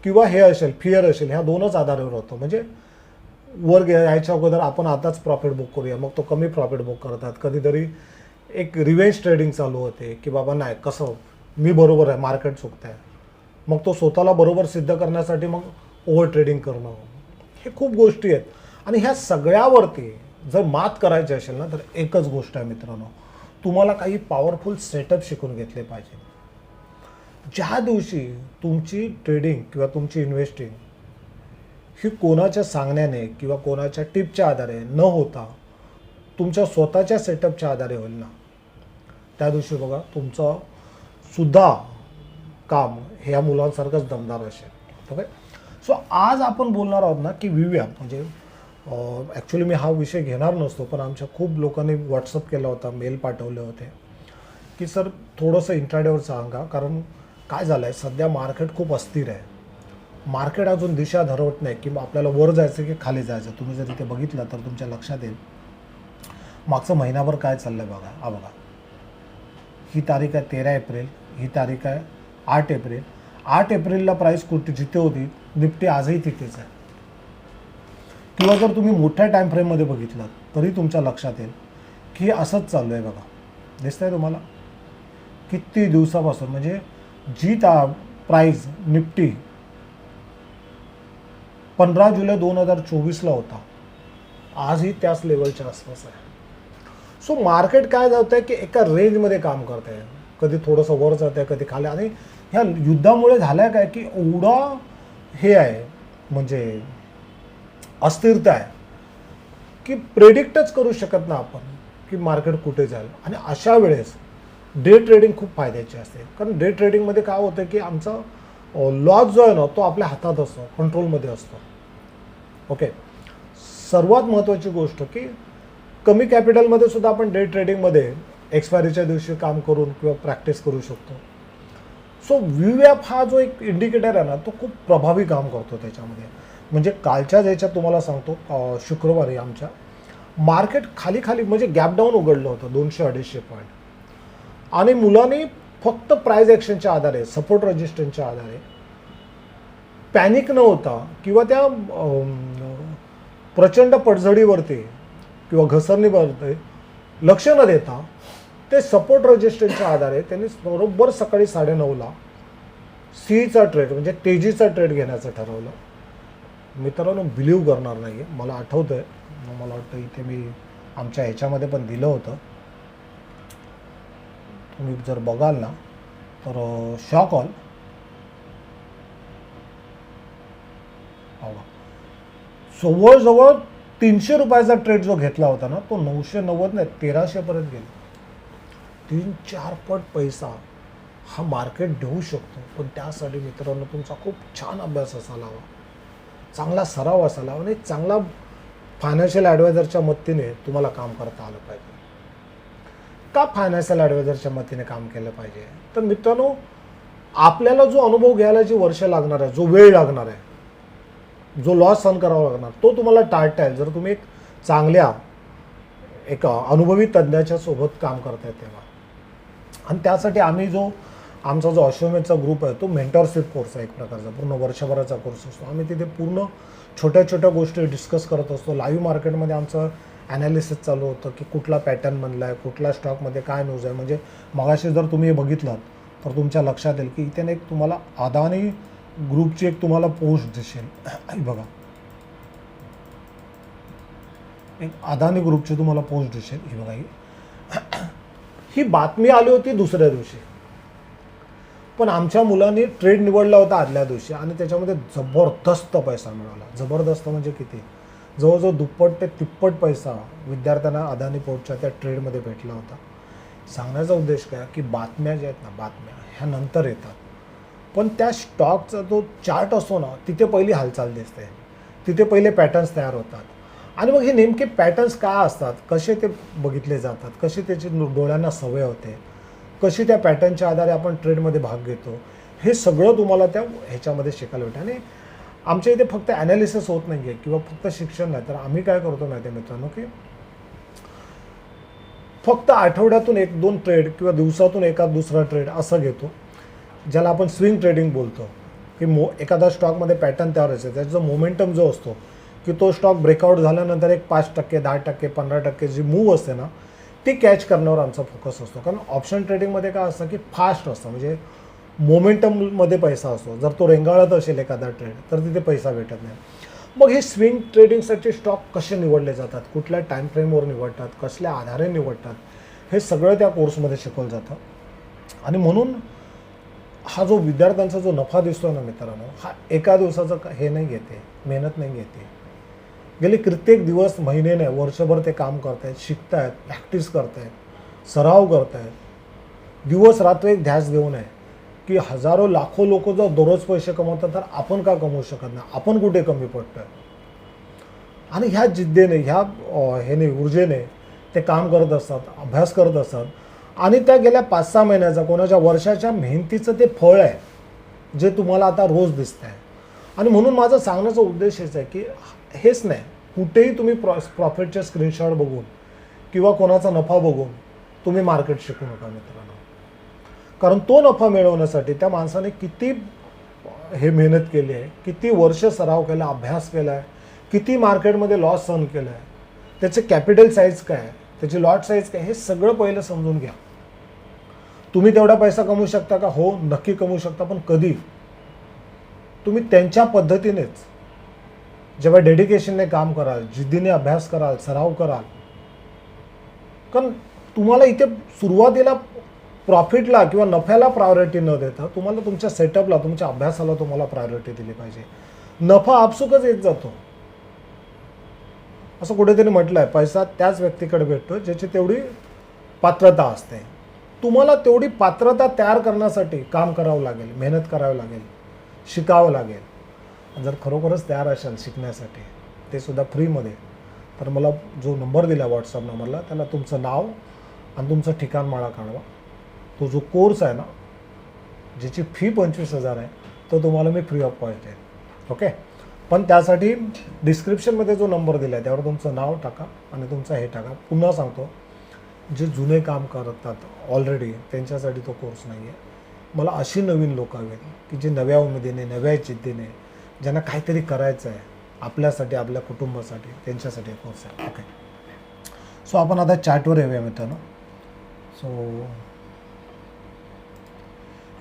किंवा हे असेल फिअर असेल ह्या दोनच आधारावर होतो. म्हणजे वर यायच्या अगोदर आपण आताच प्रॉफिट बुक करूया मग तो कमी प्रॉफिट बुक करतात. कधीतरी एक रिव्हेंज ट्रेडिंग चालू होते की बाबा नाही कसं मी बरोबर आहे मार्केट चुकतं आहे मग तो स्वतःला बरोबर सिद्ध करण्यासाठी मग ओव्हर ट्रेडिंग करणं हे खूप गोष्टी आहेत. आणि ह्या सगळ्यावरती जर मात करायची असेल ना तर एकच गोष्ट आहे मित्रांनो तुम्हाला काही पॉवरफुल सेटअप शिकून घेतले पाहिजे. ज्या दिवशी तुमची ट्रेडिंग किंवा तुमची इन्व्हेस्टिंग ही कोणाच्या सांगण्याने किंवा कोणाच्या टिपच्या आधारे न होता तुमच्या स्वतःच्या सेटअपच्या आधारे होईल ना त्या दिवशी बघा तुमचं सुद्धा काम हे या मुलांसारखंच दमदार असेल. ओके सो आज आपण बोलणार आहोत ना की व्हीव्या म्हणजे ॲक्च्युली मी हा विषय घेणार नसतो पण आमच्या खूप लोकांनी व्हॉट्सअप केला होता मेल पाठवले होते की सर थोडंसं इंट्राडेवर सांगा कारण काय झालं आहे सध्या मार्केट खूप अस्थिर आहे. मार्केट अजून दिशा ठरवत नाही की आपल्याला वर जायचं की खाली जायचं. तुम्ही जर इथे बघितलं तर तुमच्या लक्षात येईल मागचं महिनाभर काय चाललं आहे बघा. हा बघा ही तारीख आहे 13 एप्रिल ही तारीख आहे 8 एप्रिल. 8 एप्रिलला प्राईस कुठे जिथे होती निफ्टी आजही तिथेच आहे. किंवा जर तुम्ही मोठ्या टाईम फ्रेममध्ये बघितलं तरी तुमच्या लक्षात येईल की असंच चालू आहे बघा. दिसतंय तुम्हाला किती दिवसापासून म्हणजे जी प्राईस निफ्टी 15 जुलै 2024ला होता आजही त्याच लेवलच्या आसपास आहे. सो मार्केट काय जातं आहे की एका रेंजमध्ये काम करत आहे कधी थोडंसं वर जात आहे कधी खाली. आणि ह्या युद्धामुळे झालं आहे काय की एवढा हे आहे म्हणजे अस्थिरता आहे की प्रेडिक्टच करू शकत ना आपण की मार्केट कुठे जाईल. आणि अशा वेळेस डे ट्रेडिंग खूप फायद्याची असते कारण डे ट्रेडिंगमध्ये काय होतं की आमचा लॉस जो आहे ना तो आपल्या हातात असतो कंट्रोलमध्ये असतो. ओके सर्वात महत्त्वाची गोष्ट की कमी कॅपिटलमध्ये सुद्धा आपण डे ट्रेडिंगमध्ये एक्सपायरीच्या दिवशी काम करून किंवा प्रॅक्टिस करू शकतो. सो व्हीवॅप हा जो एक इंडिकेटर आहे ना तो खूप प्रभावी काम करतो त्याच्यामध्ये. म्हणजे कालच्या याच्यात तुम्हाला सांगतो शुक्रवारी आमच्या मार्केट खाली खाली म्हणजे गॅप डाऊन उघडलं होतं 200-250 पॉईंट आणि मुलांनी फक्त प्राइस ॲक्शनच्या आधारे सपोर्ट रेजिस्टन्सच्या आधारे पॅनिक न होता किंवा त्या प्रचंड पडझडीवरती किंवा घसरणीवरती लक्ष न देता ते सपोर्ट रेजिस्टन्सच्या आधारे त्यांनी बरोबर सकाळी 9:30ला सीचा ट्रेड म्हणजे तेजीचा ट्रेड घेण्याचं ठरवलं. मित्रांनो बिलीव करणार नाही आहे, मला आठवतं आहे, मला वाटतं इथे मी आमच्या ह्याच्यामध्ये पण दिलं होतं, तुम्ही जर बघाल ना तर शॉक ऑल जवळजवळ 300 रुपयाचा ट्रेड जो घेतला होता ना तो 990 नाही 1300 पर्यंत गेला. 3-4 पट पैसा हा मार्केट देऊ शकतो, पण त्यासाठी मित्रांनो तुमचा खूप छान अभ्यास असायला हवा, चांगला सराव असायला हवा आणि चांगला फायनान्शियल ॲडवायझरच्या मदतीने तुम्हाला काम करता आलं पाहिजे. का फायनान्शियल ॲडवायझरच्या मदतीने काम केलं पाहिजे? तर मित्रांनो आपल्याला जो अनुभव घ्यायला जी वर्ष लागणार आहे, जो वेळ लागणार आहे, जो लॉस सहन करावा लागणार तो तुम्हाला टाळता येईल जर तुम्ही एक चांगल्या एक अनुभवी तज्ज्ञाच्या सोबत काम करताय तेव्हा. आणि त्यासाठी आम्ही आमचा जो अश्वमेधचा ग्रुप आहे तो मेंटरशिप कोर्स आहे, एक प्रकारचा पूर्ण वर्षभराचा कोर्स असतो. आम्ही तिथे पूर्ण छोट्या छोट्या गोष्टी डिस्कस करत असतो. लाईव्ह मार्केटमध्ये आमचं ॲनालिसिस चालू होतं की कुठला पॅटर्न बनला आहे, कुठल्या स्टॉकमध्ये काय न्यूज आहे. म्हणजे मगाशी जर तुम्ही बघितलात तर तुमच्या लक्षात येईल की इथे एक तुम्हाला अदानी ग्रुपची एक तुम्हाला पोस्ट दिसेल, बघा एक अदानी ग्रुपची तुम्हाला पोस्ट दिसेल, ही बघा ही बातमी आली होती दुसऱ्या दिवशी, पण आमच्या मुलांनी ट्रेड निवडला होता आदल्या दिवशी आणि त्याच्यामध्ये जबरदस्त पैसा मिळाला. जबरदस्त म्हणजे किती, जवळजवळ दुप्पट ते तिप्पट पैसा विद्यार्थ्यांना अदानी पोर्टच्या त्या ट्रेडमध्ये भेटला होता. सांगण्याचा उद्देश काय की बातम्या ज्या आहेत ना, बातम्या ह्या नंतर येतात, पण त्या स्टॉकचा जो चार्ट असतो ना तिथे पहिली हालचाल दिसते, तिथे पहिले पॅटर्न्स तयार होतात. आणि मग हे नेमके पॅटर्न्स काय असतात, कसे ते बघितले जातात, कशी त्याची डोळ्यांना सवय होते, कशी त्या पॅटर्नच्या आधारे आपण ट्रेडमध्ये भाग घेतो, हे सगळं तुम्हाला त्या ह्याच्यामध्ये शिकायला भेटतं. आणि आमच्या इथे फक्त ॲनालिसिस होत नाही आहे किंवा फक्त शिक्षण नाही, तर आम्ही काय करतो माहिती आहे मित्रांनो की फक्त आठवड्यातून 1-2 ट्रेड किंवा दिवसातून एखाद दुसरा ट्रेड असं घेतो, ज्याला आपण स्विंग ट्रेडिंग बोलतो. की एखादा स्टॉकमध्ये पॅटर्न तयार व्हायचं, त्याचा जो मोमेंटम जो असतो की तो स्टॉक ब्रेकआउट झाल्यानंतर एक 5%, 10%, 15% जी मूव असते ना ती कॅच करण्यावर आमचा फोकस असतो. कारण ऑप्शन ट्रेडिंगमध्ये काय असतं की फास्ट असतं, म्हणजे मोमेंटममध्ये पैसा असतो. जर तो रेंगाळत असेल एखादा ट्रेड तर तिथे पैसा भेटत नाही. मग हे स्विंग ट्रेडिंगसाठी स्टॉक कसे निवडले जातात, कुठल्या टाईम फ्रेमवर निवडतात, कसल्या आधारे निवडतात, हे सगळं त्या कोर्समध्ये शिकवलं जातं. आणि म्हणून हा जो विद्यार्थ्यांचा जो नफा दिसतो ना मित्रांनो, हा एका दिवसाचं हे नाही घेते, मेहनत नाही घेते. गेले कित्येक दिवस, महिने नाही, वर्षभर ते काम करतायत, शिकतायत, प्रॅक्टिस करतायत, सराव करतायत, दिवस रात्र एक ध्यास घेऊन आहे की हजारो लाखो लोक जर दररोज पैसे कमवतात तर आपण का कमवू शकत नाही, आपण कुठे कमी पडतोय. आणि ह्या जिद्दीने ह्या ह्याने ऊर्जेने ते काम करत असतात, अभ्यास करत असतात. आणि त्या गेल्या 5-6 महिन्याचा कोणाच्या वर्षाच्या मेहनतीचं ते फळ आहे जे तुम्हाला आता रोज दिसत आहे. आणि म्हणून माझा सांगण्याचा उद्देश हेच आहे की हेच नाही, कुठेही तुम्ही प्रॉफिटचे स्क्रीनशॉट बघून किंवा कोणाचा नफा बघून तुम्ही मार्केट शिकू नका मित्रांनो. कारण तो नफा मिळवण्यासाठी त्या माणसाने किती हे मेहनत केली आहे, किती वर्ष सराव केला, अभ्यास केला आहे, किती मार्केटमध्ये लॉस सहन केला आहे, त्याचे कॅपिटल साईज काय आहे, त्याची लॉट साईज काय, हे सगळं पहिलं समजून घ्या. तुम्ही तेवढा पैसा कमवू शकता का? हो, नक्की कमवू शकता, पण कधी? तुम्ही त्यांच्या पद्धतीनेच जेव्हा डेडिकेशनने काम कराल, जिद्दीने अभ्यास कराल, सराव कराल. कारण तुम्हाला इथे सुरुवातीला प्रॉफिटला किंवा नफ्याला प्रायोरिटी न देता तुम्हाला तुमच्या सेटअपला, तुमच्या अभ्यासाला तुम्हाला प्रायोरिटी दिली पाहिजे. नफा आपसुकच येत जातो. असं कुठेतरी म्हटलं आहे, पैसा त्याच व्यक्तीकडे भेटतो ज्याची तेवढी पात्रता असते. तुम्हाला तेवढी पात्रता तयार करण्यासाठी काम करावं लागेल, मेहनत करावी लागेल, शिकावं लागेल. जर खरोखरच तयार असाल शिकण्यासाठी, ते सुद्धा फ्रीमध्ये, तर मला जो नंबर दिला व्हॉट्सअप नंबरला त्याला तुमचं नाव आणि तुमचं ठिकाण माळा काढवा. तो जो कोर्स आहे ना ज्याची फी 25,000 आहे तो तुम्हाला मी फ्री ऑफ कॉस्ट देईन. ओके, पण त्यासाठी डिस्क्रिप्शनमध्ये जो नंबर दिला आहे त्यावर तुमचं नाव टाका आणि तुमचं हे टाका. पुन्हा सांगतो, जे जुने काम करतात ऑलरेडी त्यांच्यासाठी तो कोर्स नाही आहे. मला अशी नवीन लोक हवी आहेत की जे नव्या उमेदीने, नव्या जिद्दीने, ज्यांना काहीतरी करायचं आहे आपल्यासाठी, आपल्या कुटुंबासाठी, त्यांच्यासाठी कोर्स आहे. ओके, सो आपण आता चॅटवर येऊया मित्रांनो. सो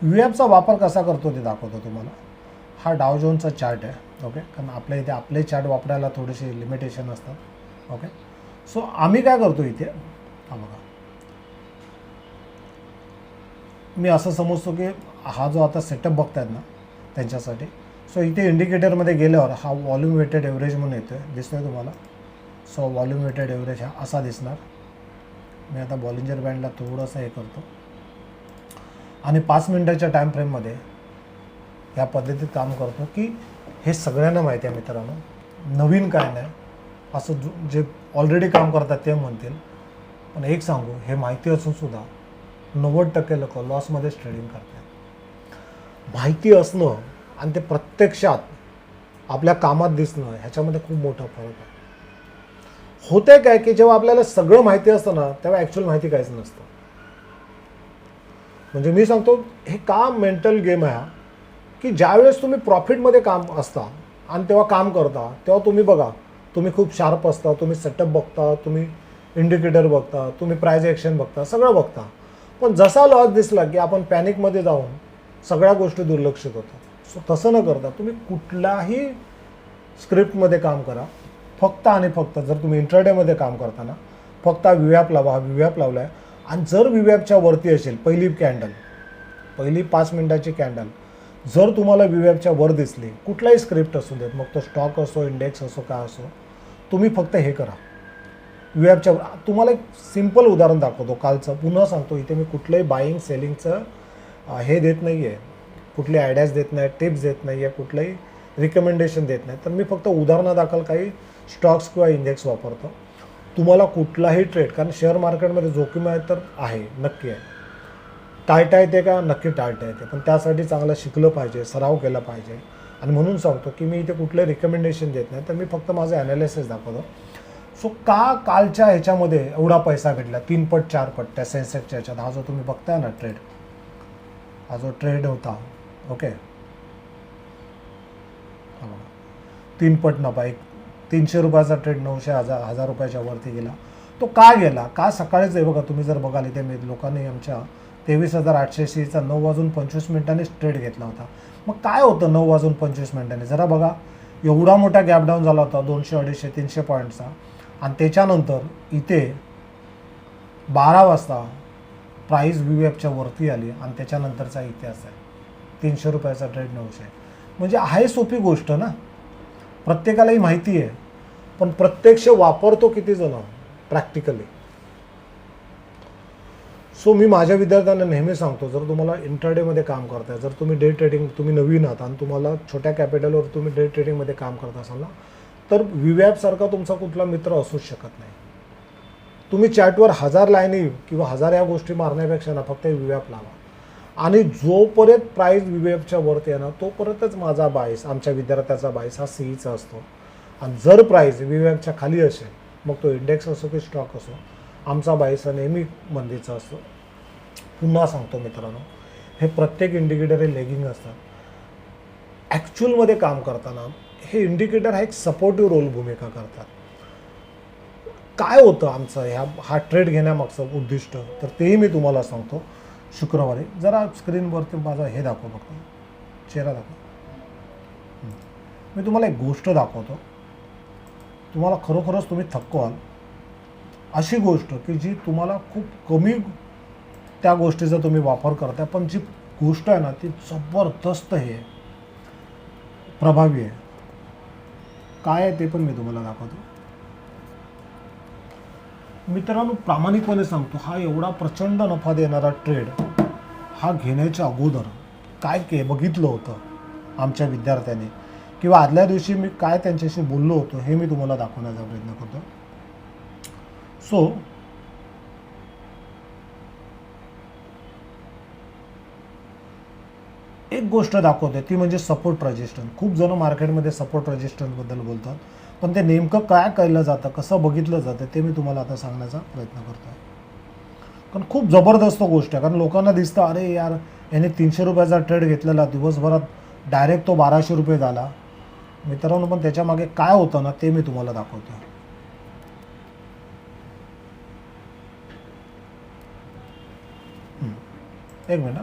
व्हीएफचा वापर कसा करतो ते दाखवतो तुम्हाला. हा डाव जोन्सचा चार्ट आहे. ओके, कारण आपल्या इथे आपले चार्ट वापरायला थोडेसे लिमिटेशन असतात. ओके, सो आम्ही काय करतो इथे, हा बघा, मी असं समजतो की हा जो आता सेटअप बघतायत ना त्यांच्यासाठी. सो इथे इंडिकेटरमध्ये गेल्यावर हा व्हॉल्यूम वेटेड एव्हरेज म्हणून येतो आहे, दिसतोय तुम्हाला. सो व्हॉल्यूम वेटेड एव्हरेज हा असा दिसणार. मी आता बॉलिंजर बँडला थोडंसं हे करतो आणि 5 मिनिटाच्या टाईम फ्रेममध्ये या पद्धतीत काम करतो की हे सगळ्यांना माहिती आहे मित्रांनो, नवीन काय नाही असं जे ऑलरेडी काम करतात ते म्हणतील. पण एक सांगू, हे माहिती असूनसुद्धा 90% लोक लॉसमध्येच ट्रेडिंग करतात. माहिती असणं आणि ते प्रत्यक्षात आपल्या कामात दिसणं ह्याच्यामध्ये खूप मोठा फरक आहे. होते काय की जेव्हा आपल्याला सगळं माहिती असतं ना तेव्हा ॲक्च्युअल माहिती काहीच नसतं. म्हणजे मी सांगतो, हे का मेंटल गेम आहे की ज्यावेळेस तुम्ही प्रॉफिटमध्ये काम असता आणि तेव्हा काम करता तेव्हा तुम्ही बघा, तुम्ही खूप शार्प असता, तुम्ही सेटअप बघता, तुम्ही इंडिकेटर बघता, तुम्ही प्राइस ॲक्शन बघता, सगळं बघता. पण जसा लॉस दिसला की आपण पॅनिकमध्ये जाऊन सगळ्या गोष्टी दुर्लक्षित होतात. सो तसं न करता तुम्ही कुठल्याही स्क्रिप्टमध्ये काम करा. फक्त आणि फक्त जर तुम्ही इंट्राडेमध्ये काम करताना फक्त व्हीवॅप लावा. हा व्हीवॅप लावला आहे आणि जर व्हीवॅपच्या वरती असेल पहिली 5 मिनिटाची कॅन्डल जर तुम्हाला व्हीवॅपच्या वर दिसली, कुठलाही स्क्रिप्ट असू देत, मग तो स्टॉक असो, इंडेक्स असो, काय असो, तुम्ही फक्त हे करा व्हीवॅपच्या. तुम्हाला एक सिम्पल उदाहरण दाखवतो कालचं. पुन्हा सांगतो, इथे मी कुठलंही बाईंग सेलिंगचं हे देत नाही आहे, कुठले आयडियाज देत नाही, टिप्स देत नाही आहे, कुठलंही रिकमेंडेशन देत नाही. तर मी फक्त उदाहरणादाखल काही स्टॉक्स किंवा इंडेक्स वापरतो. तुम्हाला कुठलाही ट्रेड, कारण शेअर मार्केटमध्ये जोखीम आहे तर आहे, नक्की आहे. टाळता येते का? नक्की टाळता येते. पण त्यासाठी चांगलं शिकलं पाहिजे, सराव केला पाहिजे. आणि म्हणून सांगतो की मी इथे कुठले रिकमेंडेशन देत नाही, तर मी फक्त माझं ॲनालिसिस दाखवतो. सो का कालच्या ह्याच्यामध्ये एवढा पैसा भेटला, 3 पट 4 पट त्या सेन्सेक्सच्या ह्याच्यात. हा जो तुम्ही बघताय ना ट्रेड, हा जो ट्रेड होता, ओके, 3 पट नफा, एक 300 रुपयाचा ट्रेड 900-1000 रुपयाच्या वरती गेला. तो का गेला? का सकाळीच आहे बघा, तुम्ही जर बघाल इथे मी लोकांनी आमच्या 23,880चा 9:25 ट्रेड घेतला होता. मग काय होतं 9:25 जरा बघा, एवढा मोठा गॅप डाऊन झाला होता 200, 250, 300 पॉईंटचा. आणि त्याच्यानंतर इथे 12 वाजता प्राईस व्हीवॅपच्या वरती आली आणि त्याच्यानंतरचा इतिहास आहे. 300 रुपयाचा ट्रेड 900. म्हणजे आहे सोपी गोष्ट ना, प्रत्येकालाही माहिती आहे. पण प्रत्यक्ष वापरतो किती जण प्रॅक्टिकली. सो मी माझ्या विद्यार्थ्यांना नेहमी सांगतो, जर तुम्हाला इंट्राडेमध्ये काम करताय, जर तुम्ही डे ट्रेडिंग, तुम्ही नवीन आहात आणि तुम्हाला छोट्या कॅपिटलवर तुम्ही डे ट्रेडिंगमध्ये काम करत असाल ना, तर व्हीवॅपसारखा तुमचा कुठला मित्र असूच शकत नाही. तुम्ही चॅटवर 1000 लाईनी किंवा 1000 या गोष्टी मारण्यापेक्षा ना फक्त व्हीवॅप लावा. आणि जोपर्यंत प्राईस व्हीवॅपच्या वरती आहे ना तोपर्यंतच माझा बाईस, आमच्या विद्यार्थ्याचा बाईस हा सीईचा असतो. आणि जर प्राईस व्हीवॅपच्या खाली असेल, मग तो इंडेक्स असो की स्टॉक असो, आमचा बाईस हा नेहमी मंदीचा असतो. पुन्हा सांगतो मित्रांनो, हे प्रत्येक इंडिकेटर हे लेगिंग असतात. ॲक्च्युअलमध्ये काम करताना हे इंडिकेटर हा एक सपोर्टिव्ह रोल भूमिका करतात. काय होतं आमचं हा ट्रेड घेण्यामागचं उद्दिष्ट, तर तेही मी तुम्हाला सांगतो. शुक्रवारी जरा स्क्रीनवरती माझा हे दाखव, फक्त चेहरा दाखव. मी तुम्हाला एक गोष्ट दाखवतो, तुम्हाला खरोखरच तुम्ही थक्कवाल. अशी गोष्ट की जी तुम्हाला खूप कमी त्या गोष्टीचा तुम्ही वापर करताय, पण जी गोष्ट आहे ना ती जबरदस्त हे प्रभावी आहे. काय आहे ते पण मी तुम्हाला दाखवतो. मित्रांनो, प्रामाणिकपणे सांगतो, हा एवढा प्रचंड नफा देणारा ट्रेड हा घेण्याच्या अगोदर काय बघितलं होतं आमच्या विद्यार्थ्यांनी, किंवा आदल्या दिवशी मी काय त्यांच्याशी बोललो होतो हे मी तुम्हाला दाखवण्याचा प्रयत्न करतो. सो एक गोष्ट दाखवते ती म्हणजे सपोर्ट रेजिस्टन्स. खूप जण मार्केटमध्ये सपोर्ट रेजिस्टन्सबद्दल बोलतात, पण ते नेमकं काय केलं जातं, कसं बघितलं जातं ते मी तुम्हाला आता सांगण्याचा प्रयत्न करतो आहे. कारण खूप जबरदस्त गोष्ट आहे. कारण लोकांना दिसतं अरे यार याने 300 रुपयाचा ट्रेड घेतलेला, दिवसभरात डायरेक्ट तो 1200 रुपये झाला. मित्रांनो, पण त्याच्यामागे काय होतं ना ते मी तुम्हाला दाखवतो. एक मिनिट.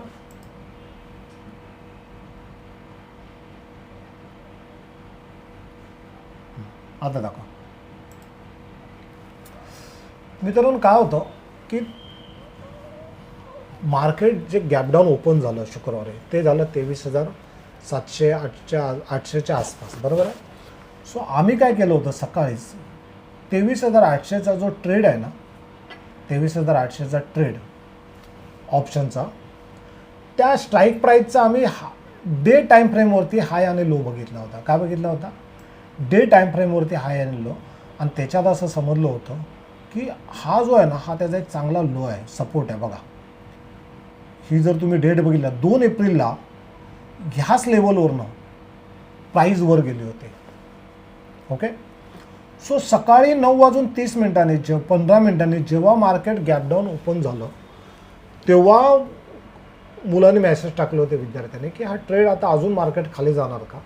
आता दाखवा. मित्रांनो, काय होतं की मार्केट जे गॅपडाऊन ओपन झालं शुक्रवारी ते झालं 23,700 800च्या आसपास, बरोबर आहे. सो आम्ही काय केलं होतं सकाळीच 23,800चा जो ट्रेड आहे ना, 23,800चा ट्रेड ऑप्शनचा, त्या स्ट्राईक प्राईसचा आम्ही डे टाईम फ्रेमवरती हाय आणि लो बघितला होता. काय बघितला होता? डे टाईम फ्रेमवरती हाय आणि लो. आणि त्याच्यात असं समजलं होतं की हा जो आहे ना हा त्याचा एक चांगला लो आहे, सपोर्ट आहे. बघा, ही जर तुम्ही डेट बघितला 2 एप्रिलला ह्याच लेवलवरनं प्राईस वर गेले होते. ओके. सो सकाळी 9:30 15 मिनिटांनी जेव्हा मार्केट गॅपडाऊन ओपन झालं तेव्हा मुलांनी मेसेज टाकले होते विद्यार्थ्यांनी की हा ट्रेड आता अजून मार्केट खाली जाणार का.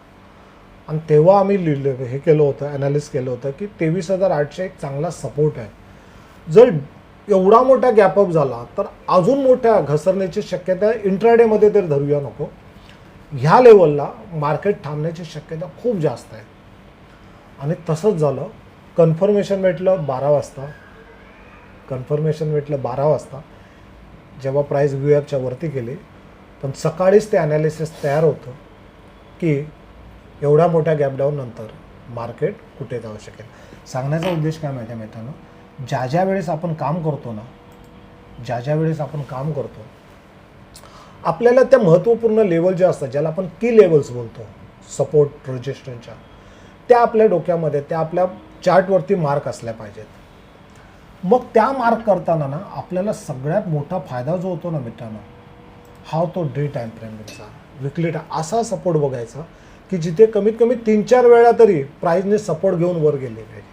आणि तेव्हा आम्ही हे केलं होतं, ॲनालिस केलं होतं की 23,800 एक चांगला सपोर्ट आहे. जर एवढा मोठा गॅपअप झाला तर अजून मोठ्या घसरण्याची शक्यता इंट्राडेमध्ये तर धरूया नको, ह्या लेवलला मार्केट थांबण्याची शक्यता खूप जास्त आहे. आणि तसंच झालं. कन्फर्मेशन भेटलं 12 वाजता. कन्फर्मेशन भेटलं 12 वाजता जेव्हा प्राईस व्यूॲपच्या वरती गेली. पण सकाळीच ते ॲनालिसिस तयार होतं की एवढ्या मोठ्या गॅपडाऊन नंतर मार्केट कुठे जाऊ शकेल. सांगण्याचा उद्देश काय माहिती आहे मित्रांनो, ज्या वेळेस आपण काम करतो ना, ज्या वेळेस आपण काम करतो आपल्याला त्या महत्त्वपूर्ण लेवल ज्या असतात, ज्याला आपण की लेवल्स बोलतो, सपोर्ट रेजिस्टन्सच्या, त्या आपल्या डोक्यामध्ये, त्या आपल्या चार्टवरती मार्क असल्या पाहिजेत. मग त्या मार्क करताना ना आपल्याला सगळ्यात मोठा फायदा जो होतो ना मित्रांनो, हा होतो डे टाईम फ्रेमचा, विकली असा सपोर्ट बघायचा की जिथे कमीत कमी 3-4 वेळा तरी प्राईजने सपोर्ट घेऊन वर गेले पाहिजे.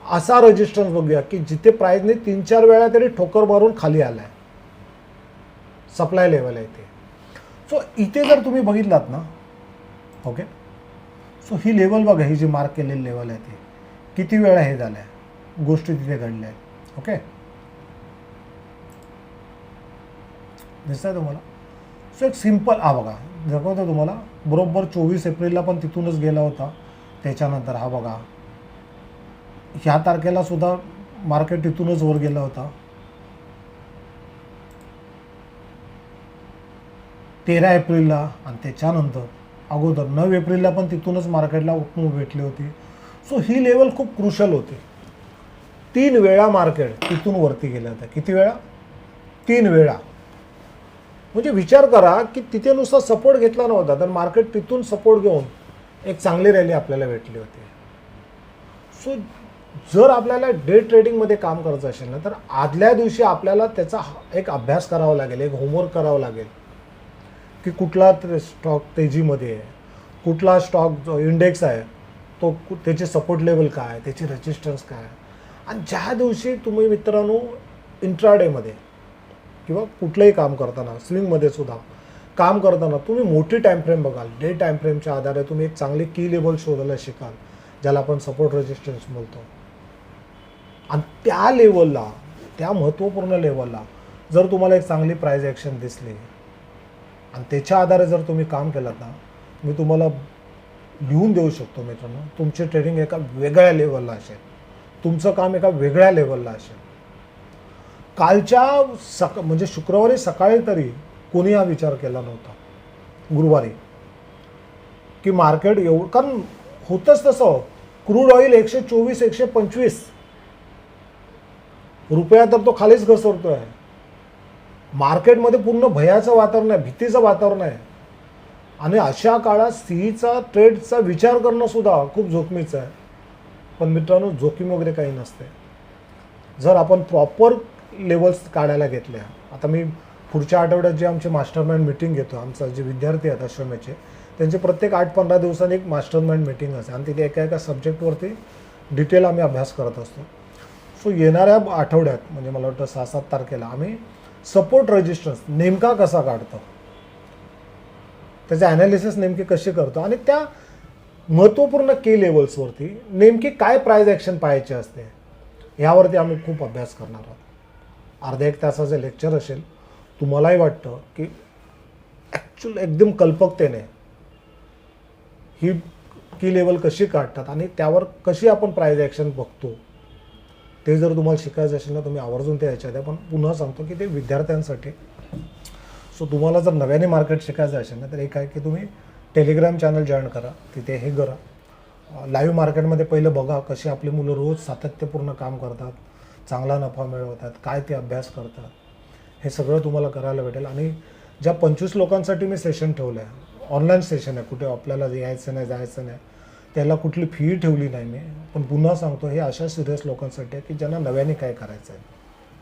असा रेजिस्टन्स बघूया की जिथे प्राईजने 3-4 वेळा तरी ठोकर मारून खाली आला आहे, सप्लाय लेवल आहे ते. सो इथे जर तुम्ही बघितलात ना, ओके, सो ही लेवल बघा, ही जी मार्क केलेली लेवल आहे ती किती वेळा हे झालं आहे, गोष्टी तिथे घडल्या आहेत. ओके, दिसत आहे तुम्हाला. सो एक सिम्पल बघा दाखवतो तुम्हाला, बरोबर 24 एप्रिलला पण तिथूनच गेला होता. त्याच्यानंतर हा बघा, ह्या तारखेला सुद्धा मार्केट तिथूनच वर गेला होता. 13 एप्रिलला आणि त्याच्यानंतर अगोदर 9 एप्रिलला पण तिथूनच मार्केटला मूव भेटली होती. सो ही लेवल खूप क्रुशल होती. 3 वेळा मार्केट तिथून वरती गेलं होतं. किती वेळा? 3 वेळा. म्हणजे विचार करा की तिथे नुसता सपोर्ट घेतला नव्हता, तर मार्केट तिथून सपोर्ट घेऊन एक चांगली रॅली आपल्याला भेटली होती. सो जर आपल्याला डे ट्रेडिंगमध्ये काम करायचं असेल ना, तर आदल्या दिवशी आपल्याला त्याचा एक अभ्यास करावा लागेल, एक होमवर्क करावं लागेल की कुठला स्टॉक तेजीमध्ये आहे, कुठला स्टॉक जो इंडेक्स आहे तो त्याची सपोर्ट लेवल काय, त्याची रेजिस्टन्स काय. आणि ज्या दिवशी तुम्ही मित्रांनो इंट्राडेमध्ये किंवा कुठलंही काम करताना, स्विंगमध्ये सुद्धा काम करताना तुम्ही मोठी टाईम फ्रेम बघाल, डे टाईम फ्रेमच्या आधारे तुम्ही एक चांगली की लेवल शोधायला शिकाल, ज्याला आपण सपोर्ट रेजिस्टन्स बोलतो. आणि त्या लेवलला, त्या महत्त्वपूर्ण लेवलला जर तुम्हाला एक चांगली प्राईज ॲक्शन दिसली आणि त्याच्या आधारे जर तुम्ही काम केलं ना, मी तुम्हाला लिहून देऊ शकतो मित्रांनो, तुमची ट्रेडिंग एका वेगळ्या लेवलला असेल, तुमचं काम एका वेगळ्या लेवलला असेल. कालच्या म्हणजे शुक्रवारी सकाळी तरी कोणी हा विचार केला नव्हता, गुरुवारी, की मार्केट एवढं, कारण होतंच तसं. क्रूड ऑइल 124-125 रुपया तर तो खालीच घसरतो आहे. मार्केटमध्ये पूर्ण भयाचं वातावरण आहे, भीतीचं वातावरण आहे. आणि अशा काळात सीईचा ट्रेडचा विचार करणं सुद्धा खूप जोखमीचं आहे. पण मित्रांनो, जोखीम वगैरे काही नसते जर आपण प्रॉपर लेवल्स काढायला घेतल्या. आता मी पुढच्या आठवड्यात जे आमचे मास्टरमाइंड मीटिंग घेतो, आमचा जे विद्यार्थी आहेत आश्रमाचे, त्यांचे प्रत्येक 8-15 दिवसांनी एक मास्टरमाइंड मीटिंग असते आणि तिथे एका सब्जेक्टवरती डिटेल आम्ही अभ्यास करत असतो. सो येणाऱ्या आठवड्यात म्हणजे मला वाटतं 6-7 तारखेला आम्ही सपोर्ट रेजिस्टन्स नेमका कसा काढतो, त्याचे ॲनालिसिस नेमकी कशी करतो आणि त्या महत्त्वपूर्ण की लेवल्सवरती नेमकी काय प्राइस ॲक्शन पाहायची असते ह्यावरती आम्ही खूप अभ्यास करणार आहोत. अर्धा 1 तासाचं लेक्चर असेल. तुम्हालाही वाटतं की ॲक्च्युअल एकदम कल्पकतेने ही की लेवल कशी काढतात आणि त्यावर कशी आपण प्राइस ॲक्शन बघतो, ते जर तुम्हाला शिकायचं असेल ना तुम्ही आवर्जून ते याच्यात आहे. पण पुन्हा सांगतो की ते विद्यार्थ्यांसाठी. सो तुम्हाला जर नव्याने मार्केट शिकायचं असेल ना तर एक आहे की तुम्ही टेलिग्राम चॅनल जॉईन करा, तिथे हे करा. लाईव्ह मार्केटमध्ये पहिलं बघा कशी आपली मुलं रोज सातत्यपूर्ण काम करतात, चांगला नफा मिळवतात, काय ते अभ्यास करतात, हे सगळं तुम्हाला करायला भेटेल. आणि ज्या 25 लोकांसाठी मी सेशन ठेवलं आहे, ऑनलाईन सेशन आहे, कुठे आपल्याला यायचं नाही जायचं नाही, त्याला कुठली फी ठेवली नाही मी. पण पुन्हा सांगतो हे अशा सिरियस लोकांसाठी आहे की ज्यांना नव्याने काय करायचं आहे.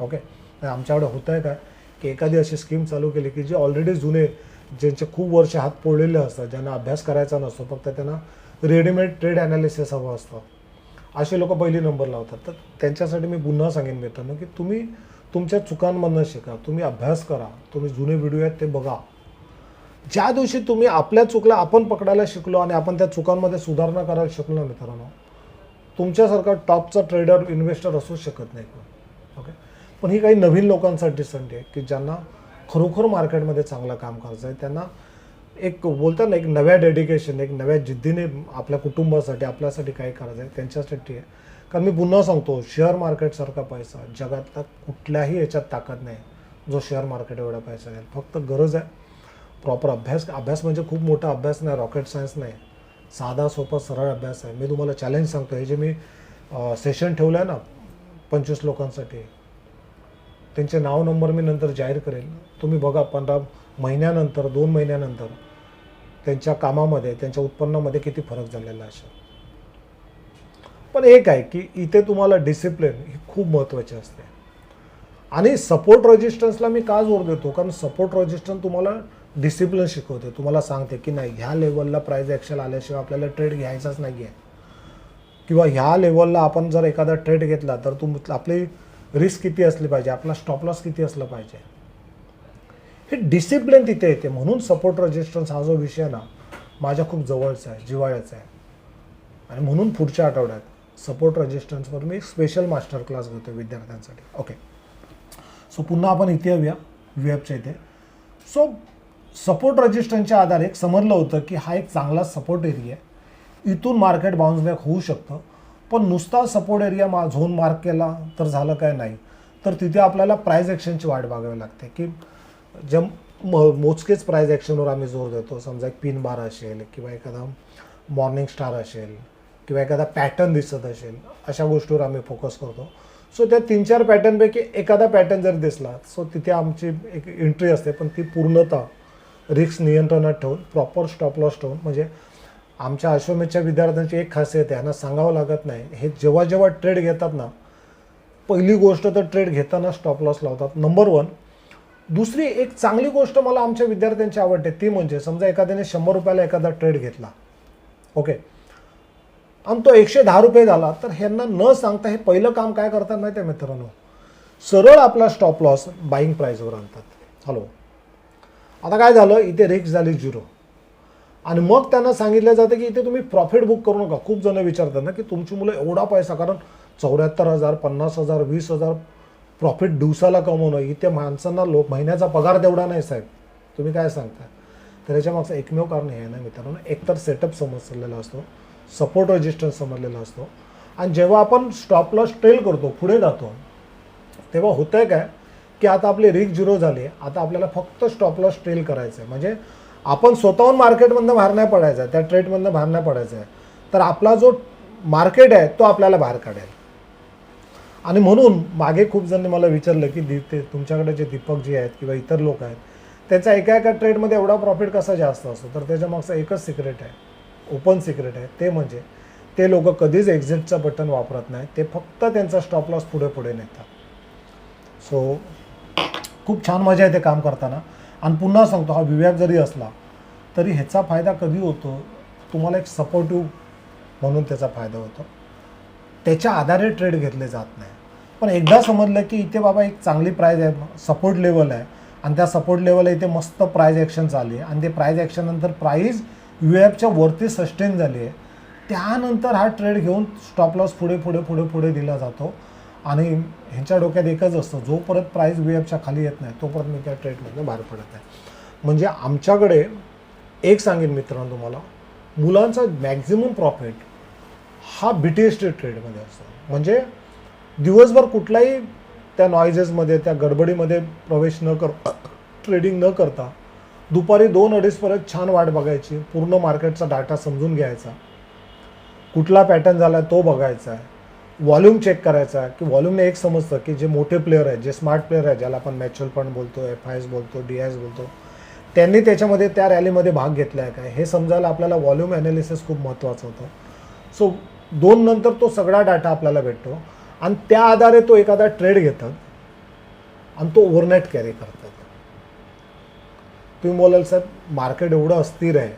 ओके, आमच्याकडे होतं आहे काय की एखादी अशी स्कीम चालू केली की जे ऑलरेडी जुने, ज्यांचे खूप वर्ष हात पोळलेले असतात, ज्यांना अभ्यास करायचा नसतो, फक्त त्यांना रेडीमेड ट्रेड ॲनालिसिस हवं असतं, असे लोक पहिली नंबर लावतात. तर त्यांच्यासाठी मी पुन्हा सांगेन मित्रांनो की तुम्ही तुमच्या चुकांमधनं शिका, तुम्ही अभ्यास करा, तुम्ही जुने व्हिडिओ आहेत ते बघा. ज्या दिवशी तुम्ही आपल्या चुकला आपण पकडायला शिकलो आणि आपण त्या चुकांमध्ये सुधारणा करायला शिकलो ना मित्रांनो, तुमच्यासारखा टॉपचा ट्रेडर इन्व्हेस्टर असूच शकत नाही. ओके, पण ही काही नवीन लोकांसाठी संधी आहे की ज्यांना खरोखर मार्केटमध्ये चांगलं काम करायचं आहे, त्यांना एक बोलतात ना एक नव्या डेडिकेशन, एक नव्या जिद्दीने आपल्या कुटुंबासाठी आपल्यासाठी काय करायचं आहे त्यांच्यासाठी आहे. कारण मी पुन्हा सांगतो शेअर मार्केटसारखा पैसा जगातला कुठल्याही याच्यात ताकद नाही जो शेअर मार्केट एवढा पैसा आहे. फक्त गरज आहे प्रॉपर अभ्यास म्हणजे खूप मोठा अभ्यास नाही, रॉकेट सायन्स नाही, साधा सोपा सरळ अभ्यास आहे. मी तुम्हाला चॅलेंज सांगतो, हे जे मी सेशन ठेवलं आहे ना 25 लोकांसाठी, त्यांचे नाव नंबर मी नंतर जाहीर करेल. तुम्ही बघा 15 महिन्यानंतर 2 महिन्यानंतर त्यांच्या कामामध्ये त्यांच्या उत्पन्नामध्ये किती फरक झालेला असेल. पण एक आहे की इथे तुम्हाला डिसिप्लिन ही खूप महत्त्वाची असते. आणि सपोर्ट रेजिस्टन्सला मी का जोर देतो, कारण सपोर्ट रेजिस्टन्स तुम्हाला डिसिप्लिन शिकवते, तुम्हाला सांगते की नाही ह्या लेवलला प्राइस ॲक्शन आल्याशिवाय आपल्याला ट्रेड घ्यायचाच नाही आहे, किंवा ह्या लेवलला आपण जर एखादा ट्रेड घेतला तर आपली रिस्क किती असली पाहिजे, आपला स्टॉप लॉस किती असला पाहिजे, हे डिसिप्लिन तिथे येते. म्हणून सपोर्ट रेजिस्टन्स हा जो विषय ना माझ्या खूप जवळचा आहे, जिव्हाळ्याचा आहे. आणि म्हणून पुढच्या आठवड्यात सपोर्ट रेजिस्टन्सवर मी एक स्पेशल मास्टर क्लास घेतो विद्यार्थ्यांसाठी. ओके, सो पुन्हा आपण इथे येऊया वेबच्या इथे. सो सपोर्ट रेजिस्टन्सच्या आधारे एक समजलं होतं की हा एक चांगला सपोर्ट एरिया आहे, इथून मार्केट बाउन्स बॅक होऊ शकतं. पण नुसता सपोर्ट एरिया झोन मार्क केला तर झालं काय नाही, तर तिथे आपल्याला प्राइस ॲक्शनची वाट बघावी लागते की जे मोजकेच प्राइस ॲक्शनवर आम्ही जोर देतो. समजा एक पिन बार असेल किंवा एखादा मॉर्निंग स्टार असेल किंवा एखादा पॅटर्न दिसत असेल, अशा गोष्टीवर आम्ही फोकस करतो. सो त्या 3-4 पॅटर्नपैकी एखादा पॅटर्न जर दिसला सो तिथे आमची एक एंट्री असते, पण ती पूर्णतः रिस्क नियंत्रणात ठेवून प्रॉपर स्टॉप लॉस ठेवून. म्हणजे आमच्या अश्वमेधच्या विद्यार्थ्यांची एक खासियत आहे, यांना सांगावं लागत नाही, हे जेव्हा जेव्हा ट्रेड घेतात ना पहिली गोष्ट तर ट्रेड घेताना स्टॉप लॉस लावतात, नंबर 1. दुसरी एक चांगली गोष्ट मला आमच्या विद्यार्थ्यांची आवडते ती म्हणजे समजा एखाद्याने 100 रुपयाला एखादा ट्रेड घेतला, ओके, आणि तो 110 रुपये झाला, तर ह्यांना न सांगता हे पहिलं काम काय करतात माहिती आहे मित्रांनो, सरळ आपला स्टॉप लॉस बाईंग प्राईसवर आणतात. हॅलो, आता काय झालं, इथे रिस्क झाली 0 आणि मग त्यांना सांगितलं जातं की इथे तुम्ही प्रॉफिट बुक करू नका. खूप जण विचारतात ना की तुमची मुलं एवढा पैसा, कारण 74,000 50,000 20,000 प्रॉफिट दिवसाला कमवणं, इथे माणसांना महिन्याचा पगार तेवढा नाही साहेब, तुम्ही काय सांगता. तर याच्या मागचं एकमेव कारण हे आहे ना मित्रांनो, एकतर सेटअप समजलेला असतो, सपोर्ट रेजिस्टन्स समजलेला असतो, आणि जेव्हा आपण स्टॉप लॉस ट्रेल करतो पुढे जातो तेव्हा होतं आहे काय की आता आपली रिस्क 0 झाली आहे, आता आपल्याला फक्त स्टॉप लॉस ट्रेल करायचं आहे. म्हणजे आपण स्वतःहून मार्केटमधनं बाहेर नाही पडायचं आहे, त्या ट्रेडमधनं बाहेर नाही पडायचं आहे, तर आपला जो मार्केट आहे तो आपल्याला बाहेर काढेल. आणि म्हणून मागे खूप जणांनी मला विचारलं की ते तुमच्याकडे जे दीपक जी आहेत किंवा इतर लोक आहेत त्याचा एका ट्रेडमध्ये एवढा प्रॉफिट कसा जास्त असतो, तर त्याच्या मागचं एकच सिक्रेट आहे, ओपन सिक्रेट आहे, ते म्हणजे ते लोक कधीच एक्झिटचं बटन वापरत नाही, ते फक्त त्यांचा स्टॉप लॉस पुढे पुढे नेतात. सो खूप छान मजा येते काम करताना. आणि पुन्हा सांगतो, हा विवेक जरी असला तरी ह्याचा फायदा कधी होतो, तुम्हाला एक सपोर्टिव्ह म्हणून त्याचा फायदा होतो. त्याच्या आधारे ट्रेड घेतले जात नाही. पण एकदा समजलं की इथे बाबा एक चांगली प्राईज आहे, सपोर्ट लेवल आहे, आणि त्या सपोर्ट लेवलला इथे मस्त प्राईज ॲक्शन चालली आहे, आणि ते प्राईज ॲक्शननंतर प्राईज UAFच्या वरती सस्टेन झाली आहे, त्यानंतर हा ट्रेड घेऊन स्टॉप लॉस पुढे पुढे पुढे पुढे दिला जातो. आणि ह्यांच्या डोक्यात एकच असतं, जोपर्यंत प्राईज UAFच्या खाली येत नाही तोपर्यंत मी त्या ट्रेडमधून बाहेर पडत नाही. म्हणजे आमच्याकडे एक सांगेन मित्रांनो तुम्हाला, मुलांचा मॅक्झिमम प्रॉफिट हा BTST ट्रेडमध्ये असतो. म्हणजे दिवसभर कुठलाही त्या नॉइजेसमध्ये, त्या गडबडीमध्ये प्रवेश न करता, ट्रेडिंग न करता, दुपारी 2-2:30 पर्यंत छान वाट बघायची, पूर्ण मार्केटचा डाटा समजून घ्यायचा, कुठला पॅटर्न झाला आहे तो बघायचा आहे, व्हॉल्यूम चेक करायचा आहे. की व्हॉल्यूमने एक समजतं की जे मोठे प्लेयर आहेत, जे स्मार्ट प्लेयर आहेत, ज्याला आपण म्युच्युअल फंड बोलतो, FIs बोलतो, DIs बोलतो, त्यांनी त्याच्यामध्ये त्या रॅलीमध्ये भाग घेतला आहे काय हे समजायला आपल्याला व्हॉल्यूम ॲनालिसिस खूप महत्त्वाचं होतं. सो 2 नंतर तो सगळा डाटा आपल्याला भेटतो, आणि त्या आधारे तो एखादा ट्रेड घेतात आणि तो ओव्हरनाईट कॅरी करतात. तुम्ही बोलाल साहेब मार्केट एवढं अस्थिर आहे,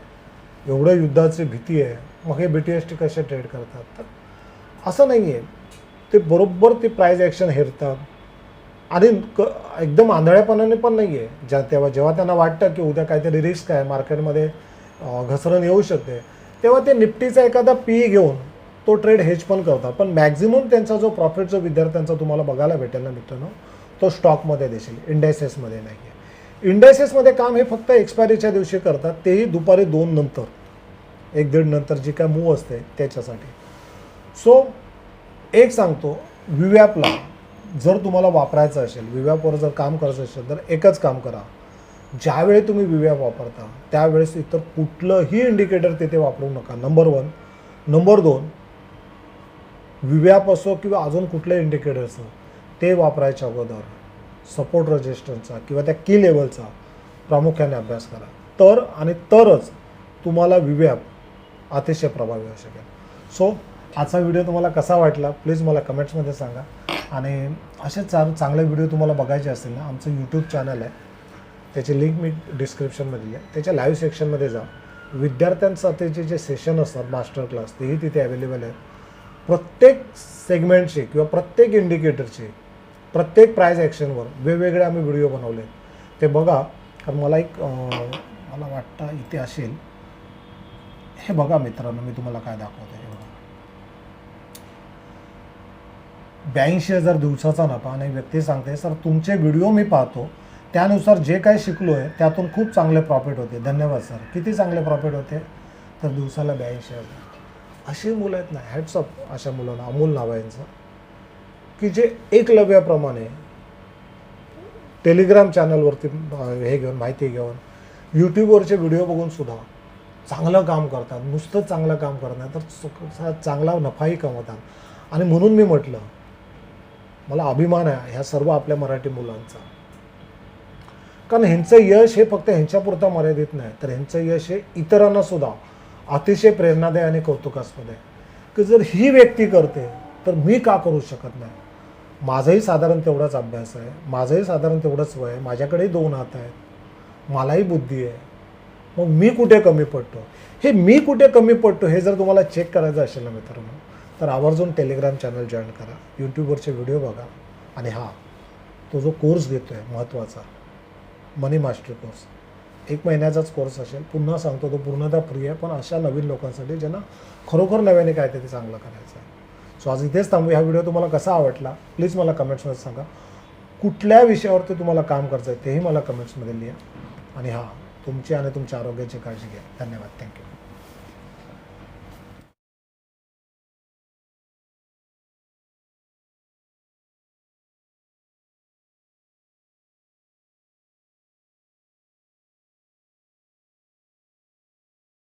एवढं युद्धाची भीती आहे, मग हे BTST कसे ट्रेड करतात? तर असं नाही आहे. ते बरोबर ते प्राईज ॲक्शन हेरतात, आणि एकदम आंधळेपणाने पण नाही आहे. जेव्हा त्यांना वाटतं की उद्या काहीतरी रिस्क आहे, मार्केटमध्ये घसरण येऊ शकते, तेव्हा ते निफ्टीचा एखादा PE घेऊन तो ट्रेड हेज पण करतात. पण मॅक्झिमम त्यांचा जो प्रॉफिट जो विद्यार्थ्यांचा तुम्हाला बघायला भेटेल ना मित्रांनो, तो स्टॉकमध्ये देशील, इंडायसेसमध्ये नाही आहे. इंडायसेसमध्ये काम हे फक्त एक्सपायरीच्या दिवशी करतात, तेही दुपारी 2 नंतर, 1-1:30 नंतर जी काय मूव असते त्याच्यासाठी. सो एक सांगतो, विवॅपला जर तुम्हाला वापरायचं असेल, विवॅपवर जर काम करायचं असेल, तर एकच काम करा, ज्यावेळी तुम्ही विवॅप वापरता त्यावेळेस इतर कुठलंही इंडिकेटर तिथे वापरू नका. नंबर 1. नंबर 2, विवॅप असो किंवा अजून कुठले इंडिकेटर असो, ते वापरायच्या अगोदर सपोर्ट रेजिस्टन्सचा किंवा त्या की लेवलचा प्रामुख्याने अभ्यास करा. तरच तुम्हाला विवॅप अतिशय प्रभावी होऊ शकेल. सो आजचा व्हिडिओ तुम्हाला कसा वाटला प्लीज मला कमेंट्समध्ये सांगा. आणि असे चांगले व्हिडिओ तुम्हाला बघायचे असतील ना, आमचं यूट्यूब चॅनल आहे, त्याची लिंक मी डिस्क्रिप्शनमध्ये दिली आहे. त्याच्या लाईव्ह सेक्शनमध्ये जा. विद्यार्थ्यांसाठीचे जे सेशन असतात मास्टर क्लास, तेही तिथे अवेलेबल आहेत. प्रत्येक सेगमेंटचे किंवा प्रत्येक इंडिकेटरचे, प्रत्येक प्राईज ॲक्शनवर वेगवेगळे आम्ही व्हिडिओ बनवले आहेत, ते बघा. कारण मला वाटतं इथे असेल, हे बघा मित्रांनो, मी तुम्हाला काय दाखवतो हे बघा. 82,000 दिवसाचा नफा. आणि व्यक्ती सांगते सर तुमचे व्हिडिओ मी पाहतो, त्यानुसार जे काही शिकलो आहे त्यातून खूप चांगले प्रॉफिट होते. धन्यवाद सर. किती चांगले प्रॉफिट होते? तर दिवसाला 82,000. अशी मुलं आहेत ना, हॅट्स ऑफ अशा मुलांना. अमोल नाव आहे यांचं, की जे एकलव्याप्रमाणे टेलिग्राम चॅनलवरती हे घेऊन, माहिती घेऊन, यूट्यूबवरचे व्हिडिओ बघून सुद्धा चांगलं काम करतात. नुसतं चांगलं काम करत नाही तर चांगला नफाही कमवतात. आणि म्हणून मी म्हटलं, मला अभिमान आहे ह्या सर्व आपल्या मराठी मुलांचा. कारण ह्यांचं यश हे फक्त ह्यांच्यापुरतं मर्यादित नाही, तर ह्यांचं यश हे इतरांना सुद्धा अतिशय प्रेरणादायी आणि कौतुकास्पद आहे. की जर ही व्यक्ती करते तर मी का करू शकत नाही? माझाही साधारण तेवढाच अभ्यास आहे, माझंही साधारण तेवढंच वय आहे, माझ्याकडेही 2 हात आहेत, मलाही बुद्धी आहे. मग मी कुठे कमी पडतो? हे मी कुठे कमी पडतो हे जर तुम्हाला चेक करायचं असेल ना मित्रांनो, तर आवर्जून टेलिग्राम चॅनल जॉईन करा, यूट्यूबवरचे व्हिडिओ बघा. आणि तो जो कोर्स देतो आहे महत्त्वाचा, मनी मास्टरी कोर्स, 1 महिन्याचाच कोर्स असेल. पुन्हा सांगतो, तो पूर्णतः फ्री आहे, पण अशा नवीन लोकांसाठी ज्यांना खरोखर नव्याने काहीतरी चांगलं करायचं आहे. सो आज इथेच थांबू. हा व्हिडिओ तुम्हाला कसा आवडला प्लीज मला कमेंट्समध्ये सांगा. कुठल्या विषयावरती तुम्हाला काम करायचं आहे तेही मला कमेंट्समध्ये लिहा. आणि तुमची आणि तुमच्या आरोग्याची काळजी घ्या. धन्यवाद. थँक्यू.